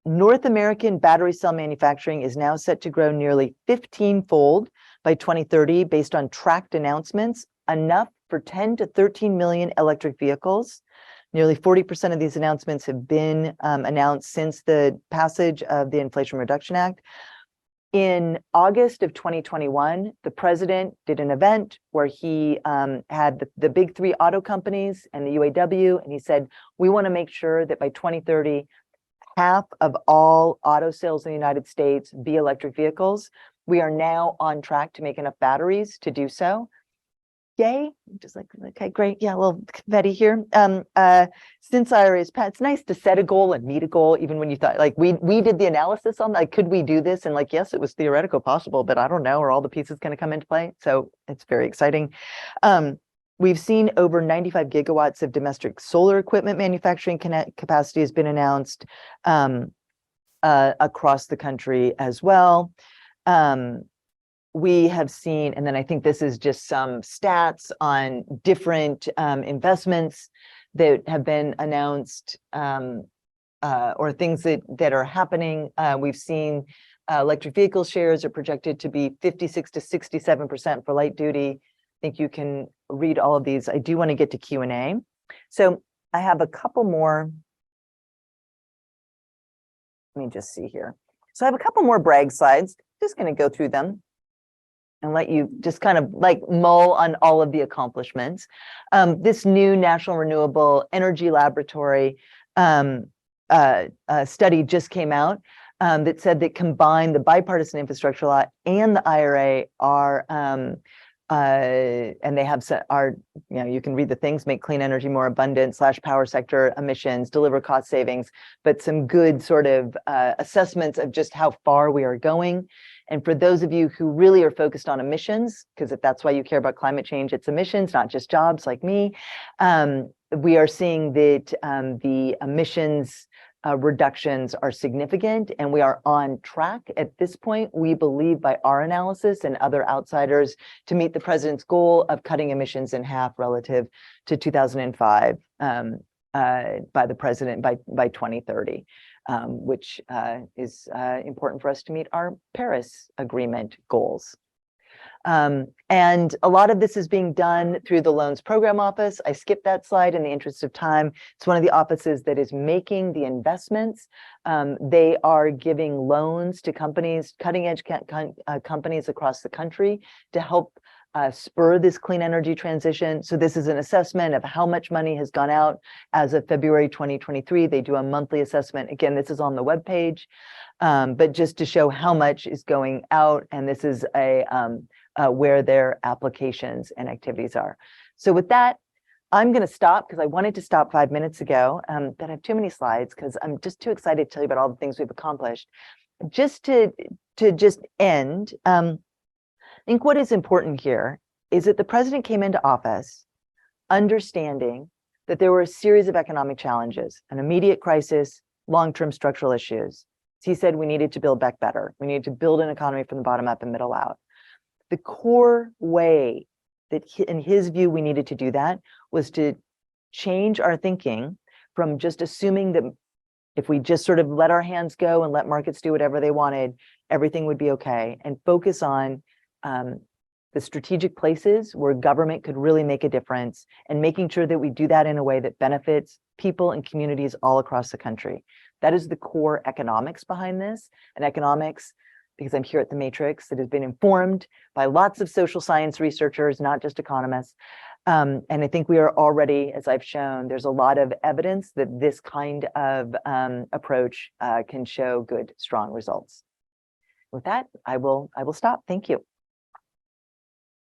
North American battery cell manufacturing is now set to grow nearly 15-fold by 2030 based on tracked announcements, enough for 10 to 13 million electric vehicles. Nearly 40% of these announcements have been announced since the passage of the Inflation Reduction Act. In August of 2021, the president did an event where he had the big three auto companies and the UAW, and he said, we want to make sure that by 2030, half of all auto sales in the United States be electric vehicles. We are now on track to make enough batteries to do so. Yay, just like, okay, great. Yeah, a little confetti here. Since IRA is passed, it's nice to set a goal and meet a goal, even when you thought, like, we did the analysis on, like, could we do this? And like, yes, it was theoretical possible, but I don't know, are all the pieces going to come into play? So it's very exciting. We've seen over 95 gigawatts of domestic solar equipment manufacturing capacity has been announced across the country as well. We have seen, and then I think this is just some stats on different investments that have been announced or things that are happening. We've seen electric vehicle shares are projected to be 56 to 67% for light duty. I think you can read all of these. I do want to get to Q&A. So I have a couple more. Let me just see here. So I have a couple more brag slides. Just going to go through them and let you just kind of like mull on all of the accomplishments. This new National Renewable Energy Laboratory study just came out that said that combined the bipartisan infrastructure law and the IRA are and they have set our, you know, you can read the things, make clean energy more abundant, slash power sector emissions, deliver cost savings, but some good sort of assessments of just how far we are going. And for those of you who really are focused on emissions, because if that's why you care about climate change, it's emissions, not just jobs like me. We are seeing that the emissions reductions are significant, and we are on track at this point, we believe, by our analysis and other outsiders, to meet the president's goal of cutting emissions in half relative to 2005 by the president by 2030, which is important for us to meet our Paris Agreement goals. And a lot of this is being done through the Loans Program Office. I skipped that slide in the interest of time. It's one of the offices that is making the investments. They are giving loans to companies, cutting-edge companies across the country to help spur this clean energy transition. So this is an assessment of how much money has gone out as of February 2023. They do a monthly assessment. Again, this is on the webpage, but just to show how much is going out. And this is where their applications and activities are. So with that, I'm going to stop because I wanted to stop 5 minutes ago, but I have too many slides because I'm just too excited to tell you about all the things we've accomplished. Just to just end, I think what is important here is that the president came into office understanding that there were a series of economic challenges, an immediate crisis, long-term structural issues. He said we needed to build back better. We needed to build an economy from the bottom up and middle out. The core way that, in his view, we needed to do that was to change our thinking from just assuming that if we just sort of let our hands go and let markets do whatever they wanted, everything would be okay, and focus on the strategic places where government could really make a difference, and making sure that we do that in a way that benefits people and communities all across the country. That is the core economics behind this. And economics, because I'm here at the Matrix, that has been informed by lots of social science researchers, not just economists. And I think we are already, as I've shown, there's a lot of evidence that this kind of approach can show good, strong results. With that, I will stop. Thank you.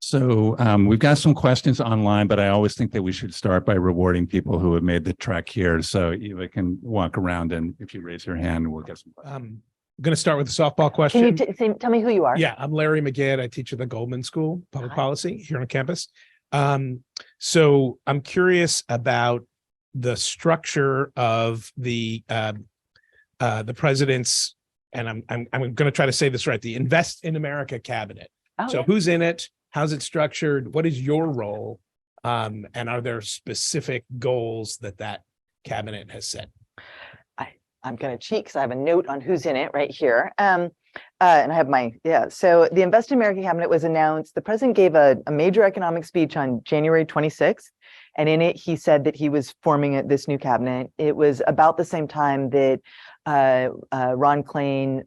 So we've got some questions online, but I always think that we should start by rewarding people who have made the trek here. So Eva can walk around, and if you raise your hand, we'll get some questions. I'm going to start with a softball question. Can you tell me who you are? Yeah, I'm Larry McGinn. I teach at the Goldman School, Public Hi. Policy here on campus. So I'm curious about the structure of the president's, and I'm going to try to say this right, the Invest in America cabinet. Oh, So yeah. who's in it? How's it structured? What is your role? And are there specific goals that cabinet has set? I'm going to cheat because I have a note on who's in it right here. And I have so the Invest in America cabinet was announced. The president gave a major economic speech on January 26th. And in it, he said that he was forming this new cabinet. It was about the same time that Ron Klain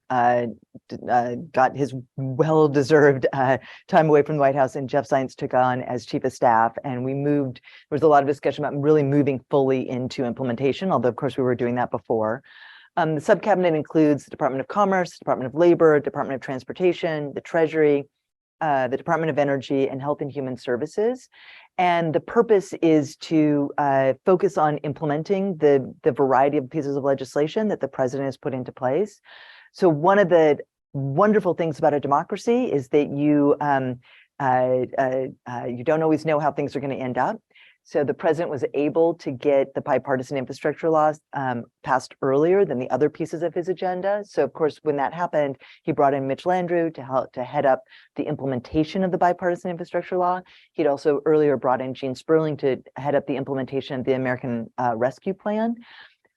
got his well-deserved time away from the White House, and Jeff Zients took on as chief of staff. And there was a lot of discussion about really moving fully into implementation, although of course we were doing that before. The subcabinet includes the Department of Commerce, Department of Labor, Department of Transportation, the Treasury, the Department of Energy, and Health and Human Services. And the purpose is to focus on implementing the variety of pieces of legislation that the president has put into place. So one of the wonderful things about a democracy is that you don't always know how things are going to end up. So the president was able to get the bipartisan infrastructure laws passed earlier than the other pieces of his agenda. So of course, when that happened, he brought in Mitch Landrieu to head up the implementation of the bipartisan infrastructure law. He'd also earlier brought in Gene Sperling to head up the implementation of the American Rescue Plan.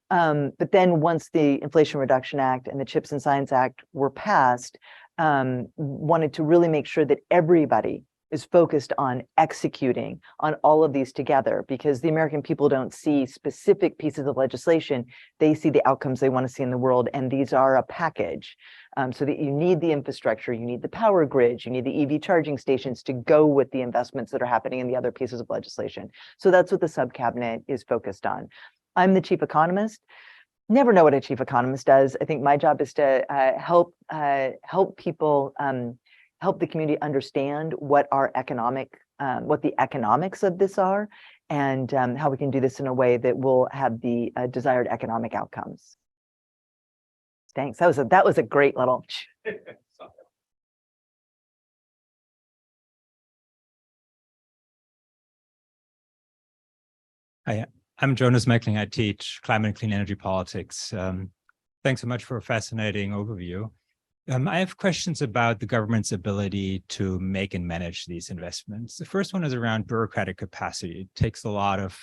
But then once the Inflation Reduction Act and the CHIPS and Science Act were passed, wanted to really make sure that everybody is focused on executing on all of these together, because the American people don't see specific pieces of legislation. They see the outcomes they want to see in the world, and these are a package. So that you need the infrastructure, you need the power grids, you need the EV charging stations to go with the investments that are happening in the other pieces of legislation. So that's what the subcabinet is focused on. I'm the chief economist. Never know what a chief economist does. I think my job is to help people, help the community understand what the economics of this are, and how we can do this in a way that will have the desired economic outcomes. Thanks. That was a great little. Hi, I'm Jonas Meckling. I teach climate and clean energy politics. Thanks so much for a fascinating overview. I have questions about the government's ability to make and manage these investments. The first one is around bureaucratic capacity. It takes a lot of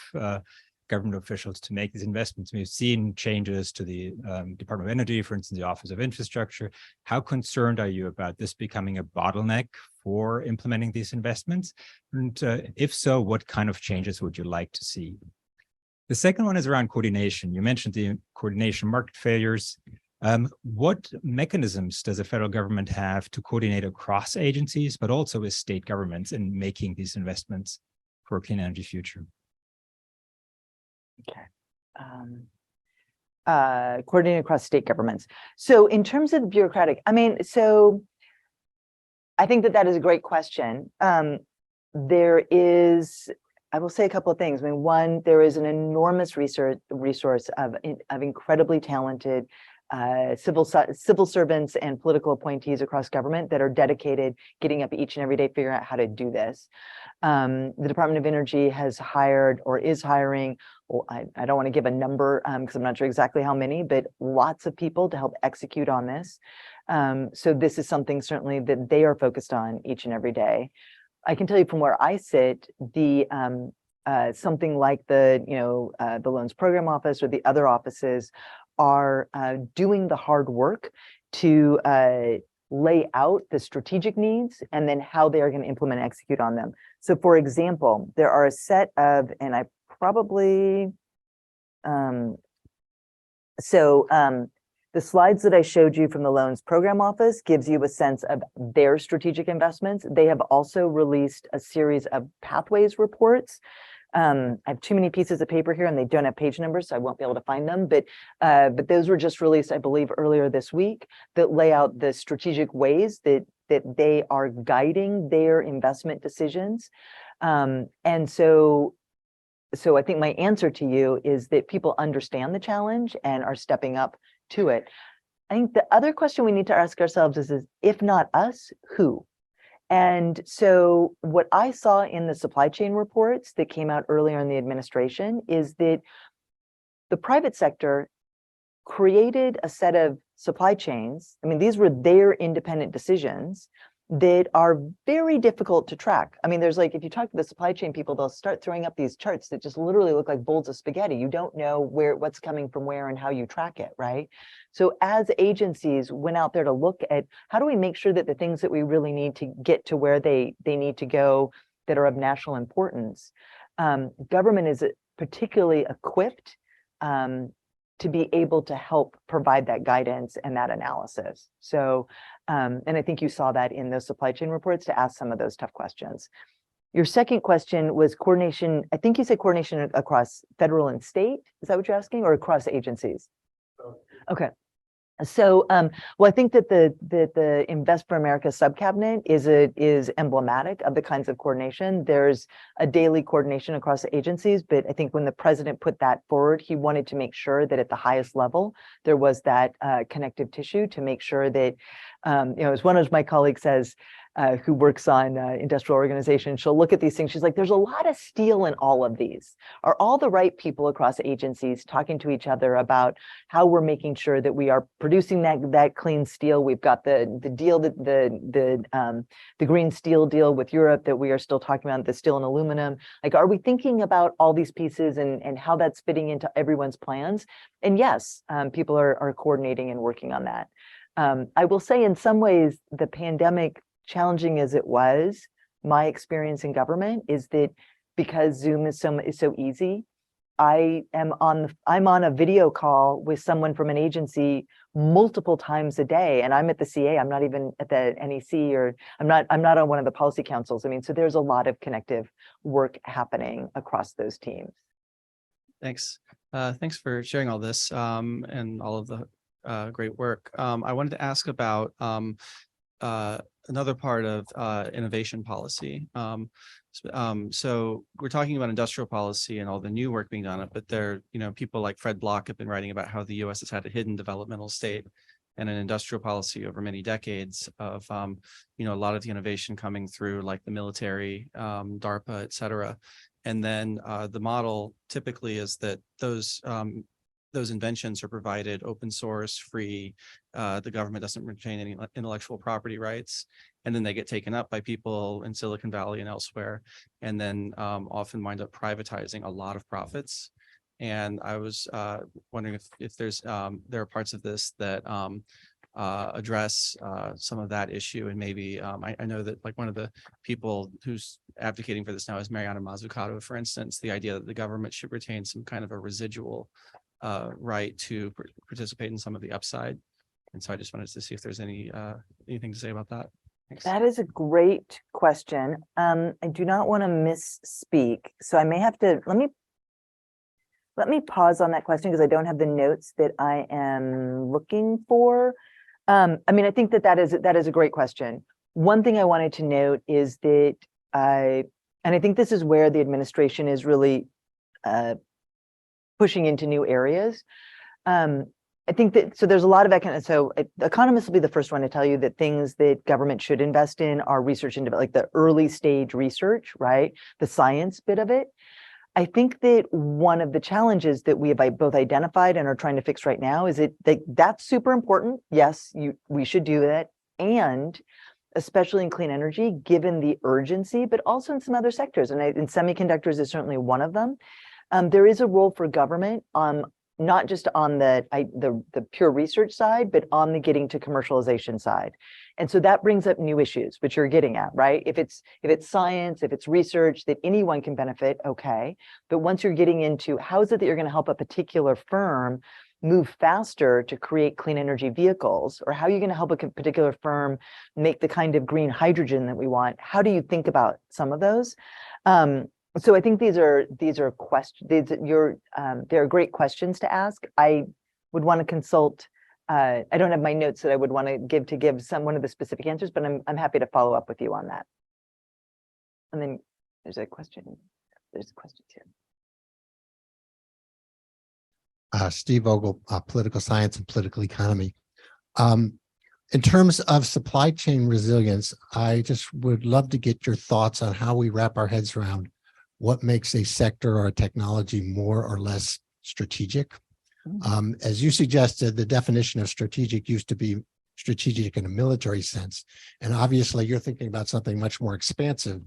government officials to make these investments. We've seen changes to the Department of Energy, for instance, the Office of Infrastructure. How concerned are you about this becoming a bottleneck for implementing these investments? And if so, what kind of changes would you like to see? The second one is around coordination. You mentioned the coordination market failures. What mechanisms does the federal government have to coordinate across agencies, but also with state governments in making these investments for a clean energy future? Okay. Coordinating across state governments. So in terms of the bureaucratic, I think that is a great question. I will say a couple of things. One, there is an enormous resource of incredibly talented civil servants and political appointees across government that are dedicated, getting up each and every day, figuring out how to do this. The Department of Energy has hired or is hiring, well, I don't want to give a number because I'm not sure exactly how many, but lots of people to help execute on this. So this is something certainly that they are focused on each and every day. I can tell you from where I sit, something like the Loans Program Office or the other offices are doing the hard work to lay out the strategic needs and then how they are going to implement and execute on them. So for example, there are a set of, and I probably, the slides that I showed you from the Loans Program Office gives you a sense of their strategic investments. They have also released a series of pathways reports. I have too many pieces of paper here and they don't have page numbers, so I won't be able to find them. But those were just released, I believe, earlier this week that lay out the strategic ways that they are guiding their investment decisions. And so I think my answer to you is that people understand the challenge and are stepping up to it. I think the other question we need to ask ourselves is if not us, who? And so what I saw in the supply chain reports that came out earlier in the administration is that the private sector created a set of supply chains. I mean, these were their independent decisions that are very difficult to track. I mean, there's like, if you talk to the supply chain people, they'll start throwing up these charts that just literally look like bowls of spaghetti. You don't know what's coming from where and how you track it, right? So as agencies went out there to look at how do we make sure that the things that we really need to get to where they need to go that are of national importance, government is particularly equipped to be able to help provide that guidance and that analysis. So, and I think you saw that in those supply chain reports to ask some of those tough questions. Your second question was coordination. I think you said coordination across federal and state. Is that what you're asking, or across agencies? Okay. So, well, I think that the Invest for America subcabinet is emblematic of the kinds of coordination. There's a daily coordination across agencies, but I think when the president put that forward, he wanted to make sure that at the highest level there was that connective tissue to make sure that, as one of my colleagues says, who works on industrial organization, she'll look at these things. She's like, there's a lot of steel in all of these. Are all the right people across agencies talking to each other about how we're making sure that we are producing that clean steel? We've got the deal, the green steel deal with Europe that we are still talking about, the steel and aluminum. Like, are we thinking about all these pieces and how that's fitting into everyone's plans? And yes, people are coordinating and working on that. I will say in some ways, the pandemic, challenging as it was, my experience in government is that because Zoom is so easy, I'm on a video call with someone from an agency multiple times a day, and I'm at the CA. I'm not even at the NEC, or I'm not on one of the policy councils. I mean, so there's a lot of connective work happening across those teams. Thanks. Thanks for sharing all this and all of the great work. I wanted to ask about another part of innovation policy. So we're talking about industrial policy and all the new work being done, but there, people like Fred Block have been writing about how the U.S. has had a hidden developmental state and an industrial policy over many decades of, a lot of the innovation coming through like the military, DARPA, et cetera. And then the model typically is that those inventions are provided open source, free. The government doesn't retain any intellectual property rights, and then they get taken up by people in Silicon Valley and elsewhere, and then often wind up privatizing a lot of profits. And I was wondering if there are parts of this that address some of that issue, and maybe I know that like one of the people who's advocating for this now is Mariana Mazzucato, for instance, the idea that the government should retain some kind of a residual right to participate in some of the upside. And so I just wanted to see if there's anything to say about that. Thanks. That is a great question. I do not want to misspeak, so I may have to, let me pause on that question because I don't have the notes that I am looking for. I mean, I think that is a great question. One thing I wanted to note is that and I think this is where the administration is really pushing into new areas. I think that, so there's a lot of economists will be the first one to tell you that things that government should invest in are research and development, like the early stage research, right? The science bit of it. I think that one of the challenges that we have both identified and are trying to fix right now is that's super important. Yes, we should do that. And especially in clean energy, given the urgency, but also in some other sectors. And in semiconductors is certainly one of them. There is a role for government not just on the pure research side, but on the getting to commercialization side. And so that brings up new issues, which you're getting at, right? If it's science, if it's research that anyone can benefit, okay. But once you're getting into how is it that you're going to help a particular firm move faster to create clean energy vehicles, or how are you going to help a particular firm make the kind of green hydrogen that we want? How do you think about some of those? So I think these are questions. They're great questions to ask. I would want to consult. I don't have my notes that I would want to give one of the specific answers, but I'm happy to follow up with you on that. And then there's a question. There's questions here. Steve Vogel, political science and political economy. In terms of supply chain resilience, I just would love to get your thoughts on how we wrap our heads around what makes a sector or a technology more or less strategic. As you suggested, the definition of strategic used to be strategic in a military sense. And obviously you're thinking about something much more expansive.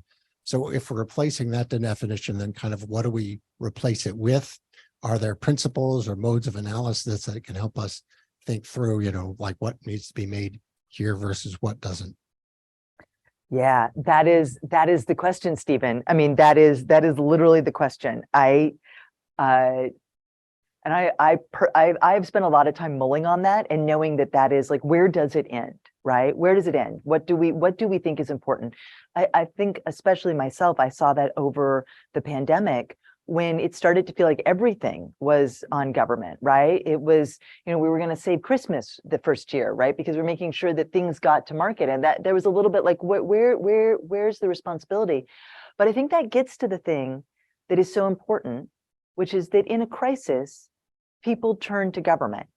So if we're replacing that definition, then kind of what do we replace it with? Are there principles or modes of analysis that can help us think through, like what needs to be made here versus what doesn't? Yeah, that is the question, Stephen. I mean, that is literally the question. I've spent a lot of time mulling on that and knowing that is like, where does it end, right? Where does it end? What do we think is important? I think, especially myself, I saw that over the pandemic when it started to feel like everything was on government, right? It was, we were going to save Christmas the first year, right? Because we're making sure that things got to market, and that there was a little bit like, where's the responsibility? But I think that gets to the thing that is so important, which is that in a crisis, people turn to government,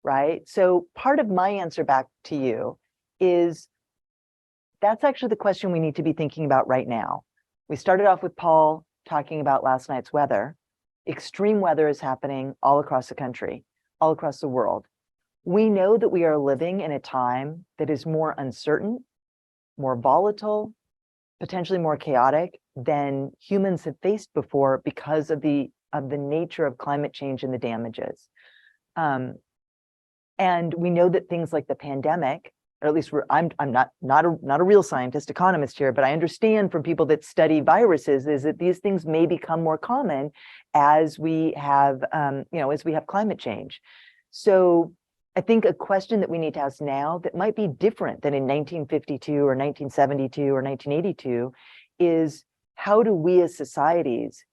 right? So part of my answer back to you is that's actually the question we need to be thinking about right now. We started off with Paul talking about last night's weather. Extreme weather is happening all across the country, all across the world. We know that we are living in a time that is more uncertain, more volatile, potentially more chaotic than humans have faced before because of the nature of climate change and the damages. And we know that things like the pandemic, or at least I'm not a real scientist, economist here, but I understand from people that study viruses is that these things may become more common as we have, as we have climate change. So I think a question that we need to ask now that might be different than in 1952 or 1972 or 1982 is, how do we as societies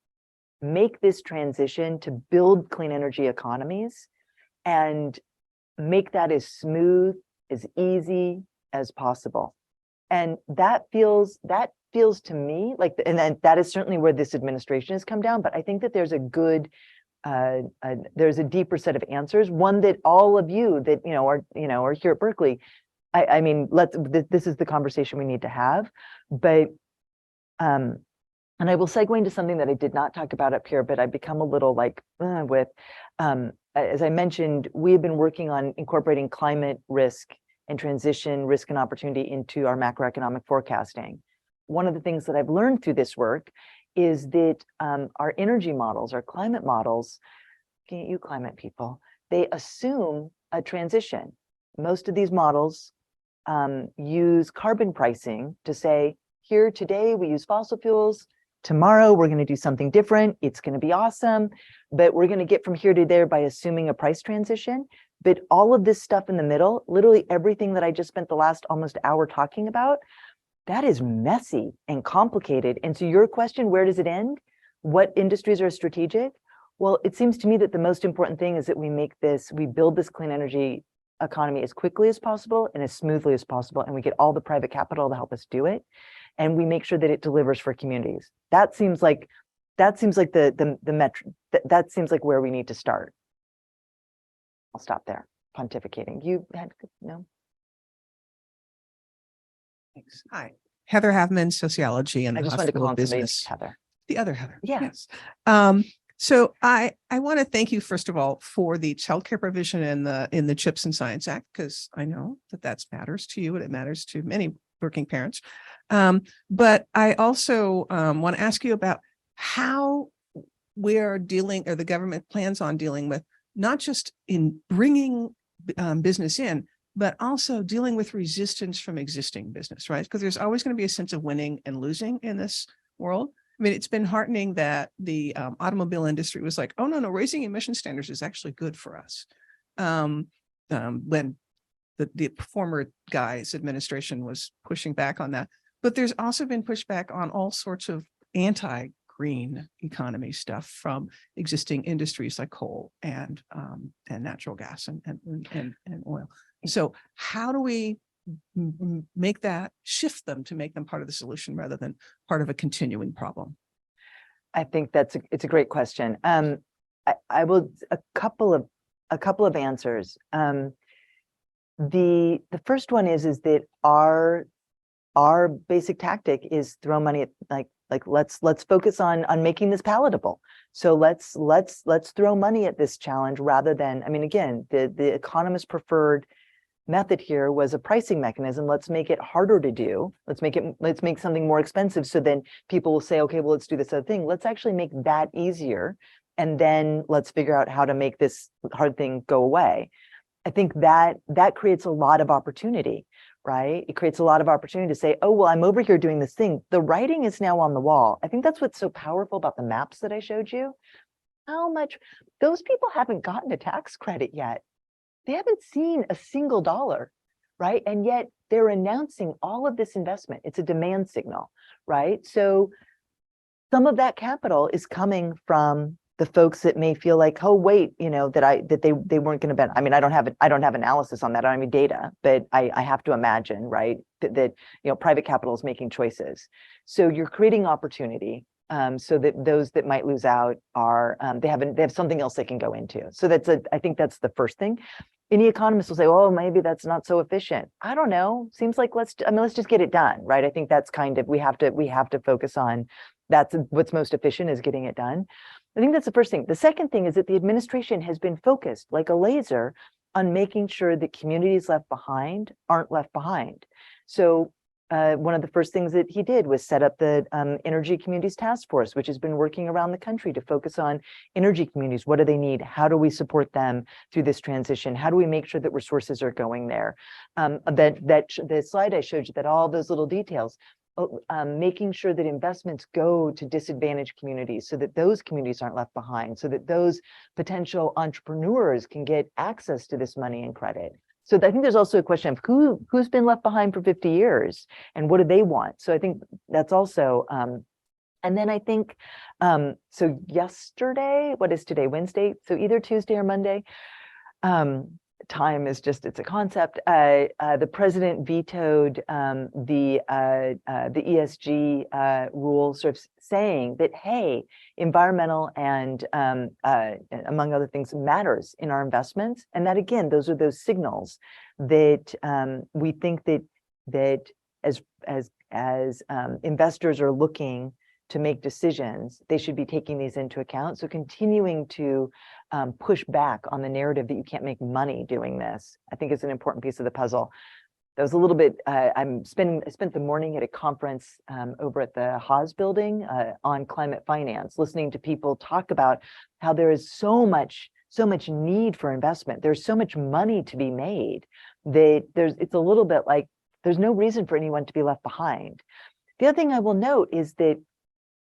make this transition to build clean energy economies and make that as smooth, as easy as possible? And that feels to me like, and then that is certainly where this administration has come down, but I think that there's a good, there's a deeper set of answers, one that all of you that, are here at Berkeley, I mean, this is the conversation we need to have, but, and I will segue into something that I did not talk about up here, but I've become a little like as I mentioned, we have been working on incorporating climate risk and transition risk and opportunity into our macroeconomic forecasting. One of the things that I've learned through this work is that our energy models, our climate models, you climate people, they assume a transition. Most of these models use carbon pricing to say, here today we use fossil fuels, tomorrow we're going to do something different, it's going to be awesome, but we're going to get from here to there by assuming a price transition. But all of this stuff in the middle, literally everything that I just spent the last almost hour talking about, that is messy and complicated. And so your question, where does it end? What industries are strategic? Well, it seems to me that the most important thing is that we build this clean energy economy as quickly as possible and as smoothly as possible, and we get all the private capital to help us do it, and we make sure that it delivers for communities. That seems like the metric. That seems like where we need to start. I'll stop there. Pontificating. You had no. Thanks. Hi, Heather Havman, sociology and I just wanted to hospital call somebody business. Heather. The other Heather. Yeah. Yes. So I want to thank you first of all for the childcare provision in the CHIPS and Science Act, because I know that matters to you and it matters to many working parents. But I also want to ask you about how we're dealing, or the government plans on dealing with not just in bringing business in, but also dealing with resistance from existing business, right? Because there's always going to be a sense of winning and losing in this world. I mean, it's been heartening that the automobile industry was like, oh, no, raising emission standards is actually good for us. When the former guy's administration was pushing back on that. But there's also been pushback on all sorts of anti-green economy stuff from existing industries like coal and natural gas and oil. So how do we make that, shift them to make them part of the solution rather than part of a continuing problem? I think it's a great question. I will a couple of answers. The first one is that our basic tactic is throw money at let's focus on making this palatable. So let's throw money at this challenge rather than, I mean, again, the Economist preferred method here was a pricing mechanism. Let's make it harder to do. Let's make something more expensive. So then people will say, okay, well, let's do this other thing. Let's actually make that easier. And then let's figure out how to make this hard thing go away. I think that creates a lot of opportunity, right? It creates a lot of opportunity to say, oh, well, I'm over here doing this thing. The writing is now on the wall. I think that's what's so powerful about the maps that I showed you. How much those people haven't gotten a tax credit yet. They haven't seen a single dollar, right? And yet they're announcing all of this investment. It's a demand signal, right? So some of that capital is coming from the folks that may feel like, oh, wait, that they weren't going to bet. I mean, I don't have analysis on that. I don't have any data, but I have to imagine, right, that private capital is making choices. So you're creating opportunity. So that those that might lose out are they have something else they can go into. So I think that's the first thing. Any economist will say, oh, maybe that's not so efficient. I don't know. Seems like let's just get it done, right? I think that's kind of we have to focus on that's what's most efficient is getting it done. I think that's the first thing. The second thing is that the administration has been focused like a laser on making sure that communities left behind aren't left behind. So one of the first things that he did was set up the Energy Communities Task Force, which has been working around the country to focus on energy communities. What do they need? How do we support them through this transition? How do we make sure that resources are going there? The slide I showed you, that all those little details, making sure that investments go to disadvantaged communities so that those communities aren't left behind, so that those potential entrepreneurs can get access to this money and credit. So I think there's also a question of who's been left behind for 50 years and what do they want? So I think that's also, and then I think, so yesterday, what is today, Wednesday? So either Tuesday or Monday, time is just, it's a concept. The president vetoed the ESG rule, sort of saying that, hey, environmental and among other things matters in our investments. And that, again, those are those signals that we think that as investors are looking to make decisions, they should be taking these into account. So continuing to push back on the narrative that you can't make money doing this, I think is an important piece of the puzzle. That was a little bit, I spent the morning at a conference over at the Haas building on climate finance, listening to people talk about how there is so much need for investment. There's so much money to be made that it's a little bit like there's no reason for anyone to be left behind. The other thing I will note is that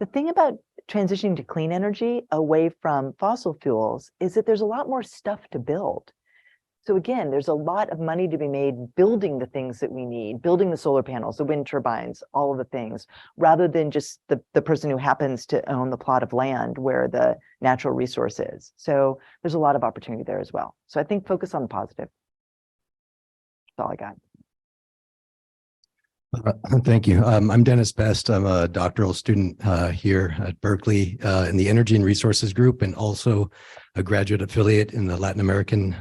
the thing about transitioning to clean energy away from fossil fuels is that there's a lot more stuff to build. So again, there's a lot of money to be made building the things that we need, building the solar panels, the wind turbines, all of the things, rather than just the person who happens to own the plot of land where the natural resource is. So there's a lot of opportunity there as well. So I think focus on the positive. That's all I got. Thank you. I'm Dennis Best. I'm a doctoral student here at Berkeley in the Energy and Resources Group, and also a graduate affiliate in the Latin American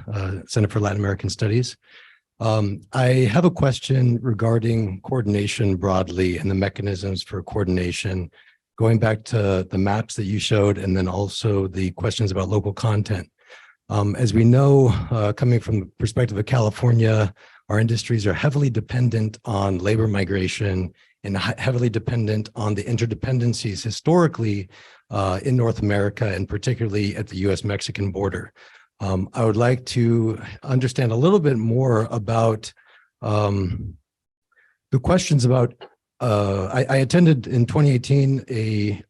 Center for Latin American Studies. I have a question regarding coordination broadly and the mechanisms for coordination, going back to the maps that you showed, and then also the questions about local content. As we know, coming from the perspective of California, our industries are heavily dependent on labor migration and heavily dependent on the interdependencies historically in North America, and particularly at the US-Mexican border. I would like to understand a little bit more about the questions about, I attended in 2018 a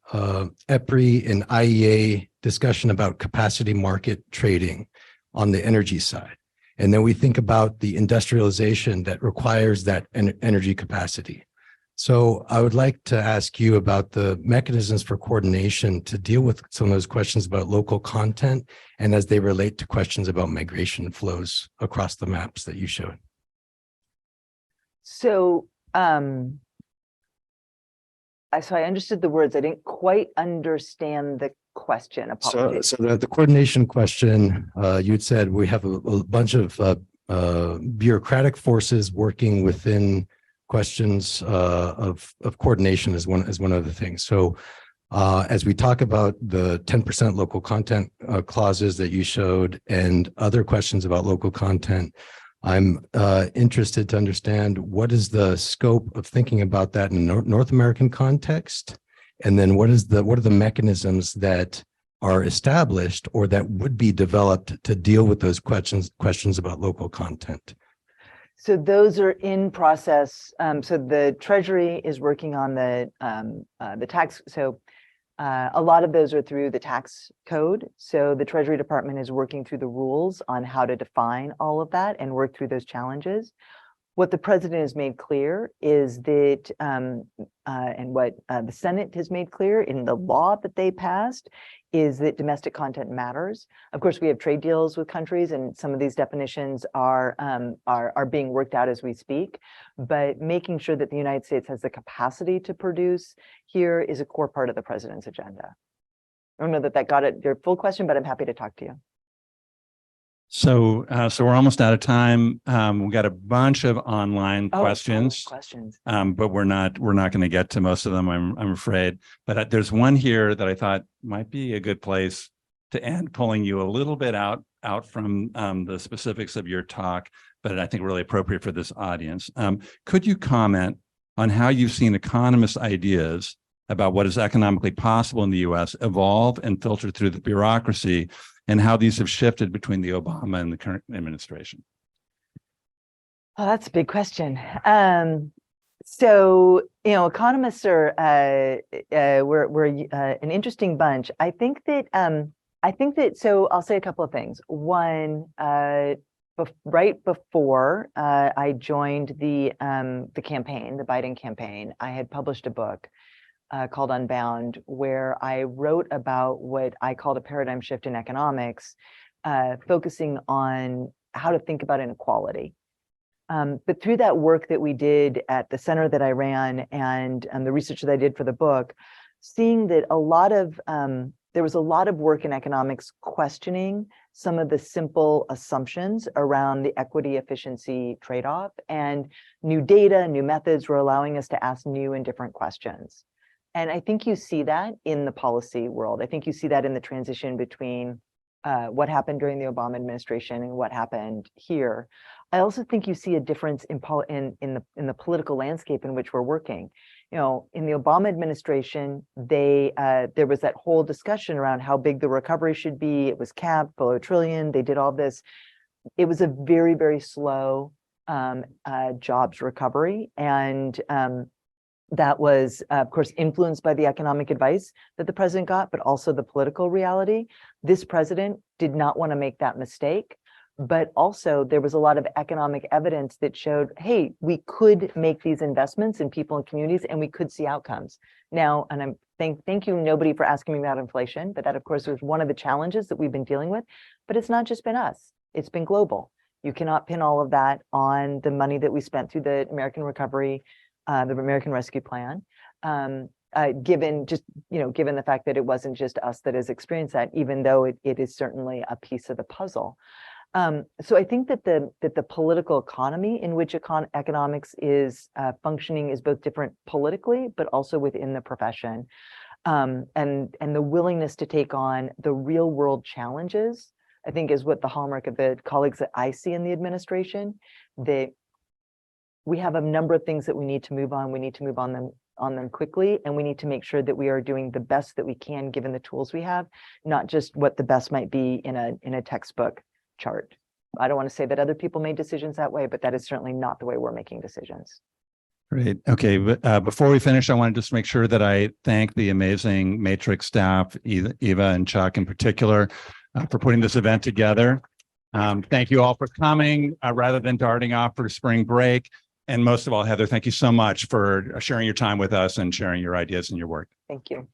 EPRI and IEA discussion about capacity market trading on the energy side. And then we think about the industrialization that requires that energy capacity. So I would like to ask you about the mechanisms for coordination to deal with some of those questions about local content and as they relate to questions about migration flows across the maps that you showed. So, so I understood the words. I didn't quite understand the question. Apologies. So the coordination question, you'd said we have a bunch of bureaucratic forces working within questions of coordination as one of the things. So as we talk about the 10% local content clauses that you showed and other questions about local content, I'm interested to understand what is the scope of thinking about that in North American context, and then what are the mechanisms that are established or that would be developed to deal with those questions about local content. So those are in process. So the Treasury is working on the tax. So a lot of those are through the tax code. So the Treasury Department is working through the rules on how to define all of that and work through those challenges. What the president has made clear is that, and what the Senate has made clear in the law that they passed, is that domestic content matters. Of course, we have trade deals with countries, and some of these definitions are being worked out as we speak. But making sure that the United States has the capacity to produce here is a core part of the president's agenda. I don't know that got at your full question, but I'm happy to talk to you. So we're almost out of time. We've got a bunch of online questions, but we're not going to get to most of them, I'm afraid. But there's one here that I thought might be a good place to end, pulling you a little bit out from the specifics of your talk, but I think really appropriate for this audience. Could you comment on how you've seen economist ideas about what is economically possible in the U.S. evolve and filter through the bureaucracy, and how these have shifted between the Obama and the current administration? Oh, that's a big question. So, economists are we're an interesting bunch. I think that so I'll say a couple of things. One, right before I joined the campaign, the Biden campaign, I had published a book called Unbound, where I wrote about what I called a paradigm shift in economics, focusing on how to think about inequality. But through that work that we did at the center that I ran and the research that I did for the book, seeing that there was a lot of work in economics questioning some of the simple assumptions around the equity efficiency trade-off, and new data, new methods were allowing us to ask new and different questions. And I think you see that in the policy world. I think you see that in the transition between what happened during the Obama administration and what happened here. I also think you see a difference in the political landscape in which we're working. In the Obama administration, there was that whole discussion around how big the recovery should be. It was capped below $1 trillion. They did all this. It was a very, very slow jobs recovery, and that was, of course, influenced by the economic advice that the president got, but also the political reality. This president did not want to make that mistake, but also there was a lot of economic evidence that showed, hey, we could make these investments in people and communities, and we could see outcomes. Now, and thank you, nobody, for asking me about inflation, but that, of course, was one of the challenges that we've been dealing with. But it's not just been us; it's been global. You cannot pin all of that on the money that we spent through the American Recovery, the American Rescue Plan, given the fact that it wasn't just us that has experienced that, even though it is certainly a piece of the puzzle. So I think that the political economy in which economics is functioning is both different politically, but also within the profession, and the willingness to take on the real world challenges, I think, is what the hallmark of the colleagues that I see in the administration. We have a number of things that we need to move on. We need to move on them on them quickly, and we need to make sure that we are doing the best that we can given the tools we have, not just what the best might be in a textbook chart. I don't want to say that other people made decisions that way, but that is certainly not the way we're making decisions. Great. Okay. But before we finish, I want to just make sure that I thank the amazing Matrix staff, Eva and Chuck in particular, for putting this event together. Thank you all for coming rather than darting off for spring break. And most of all, Heather, thank you so much for sharing your time with us and sharing your ideas and your work. Thank you.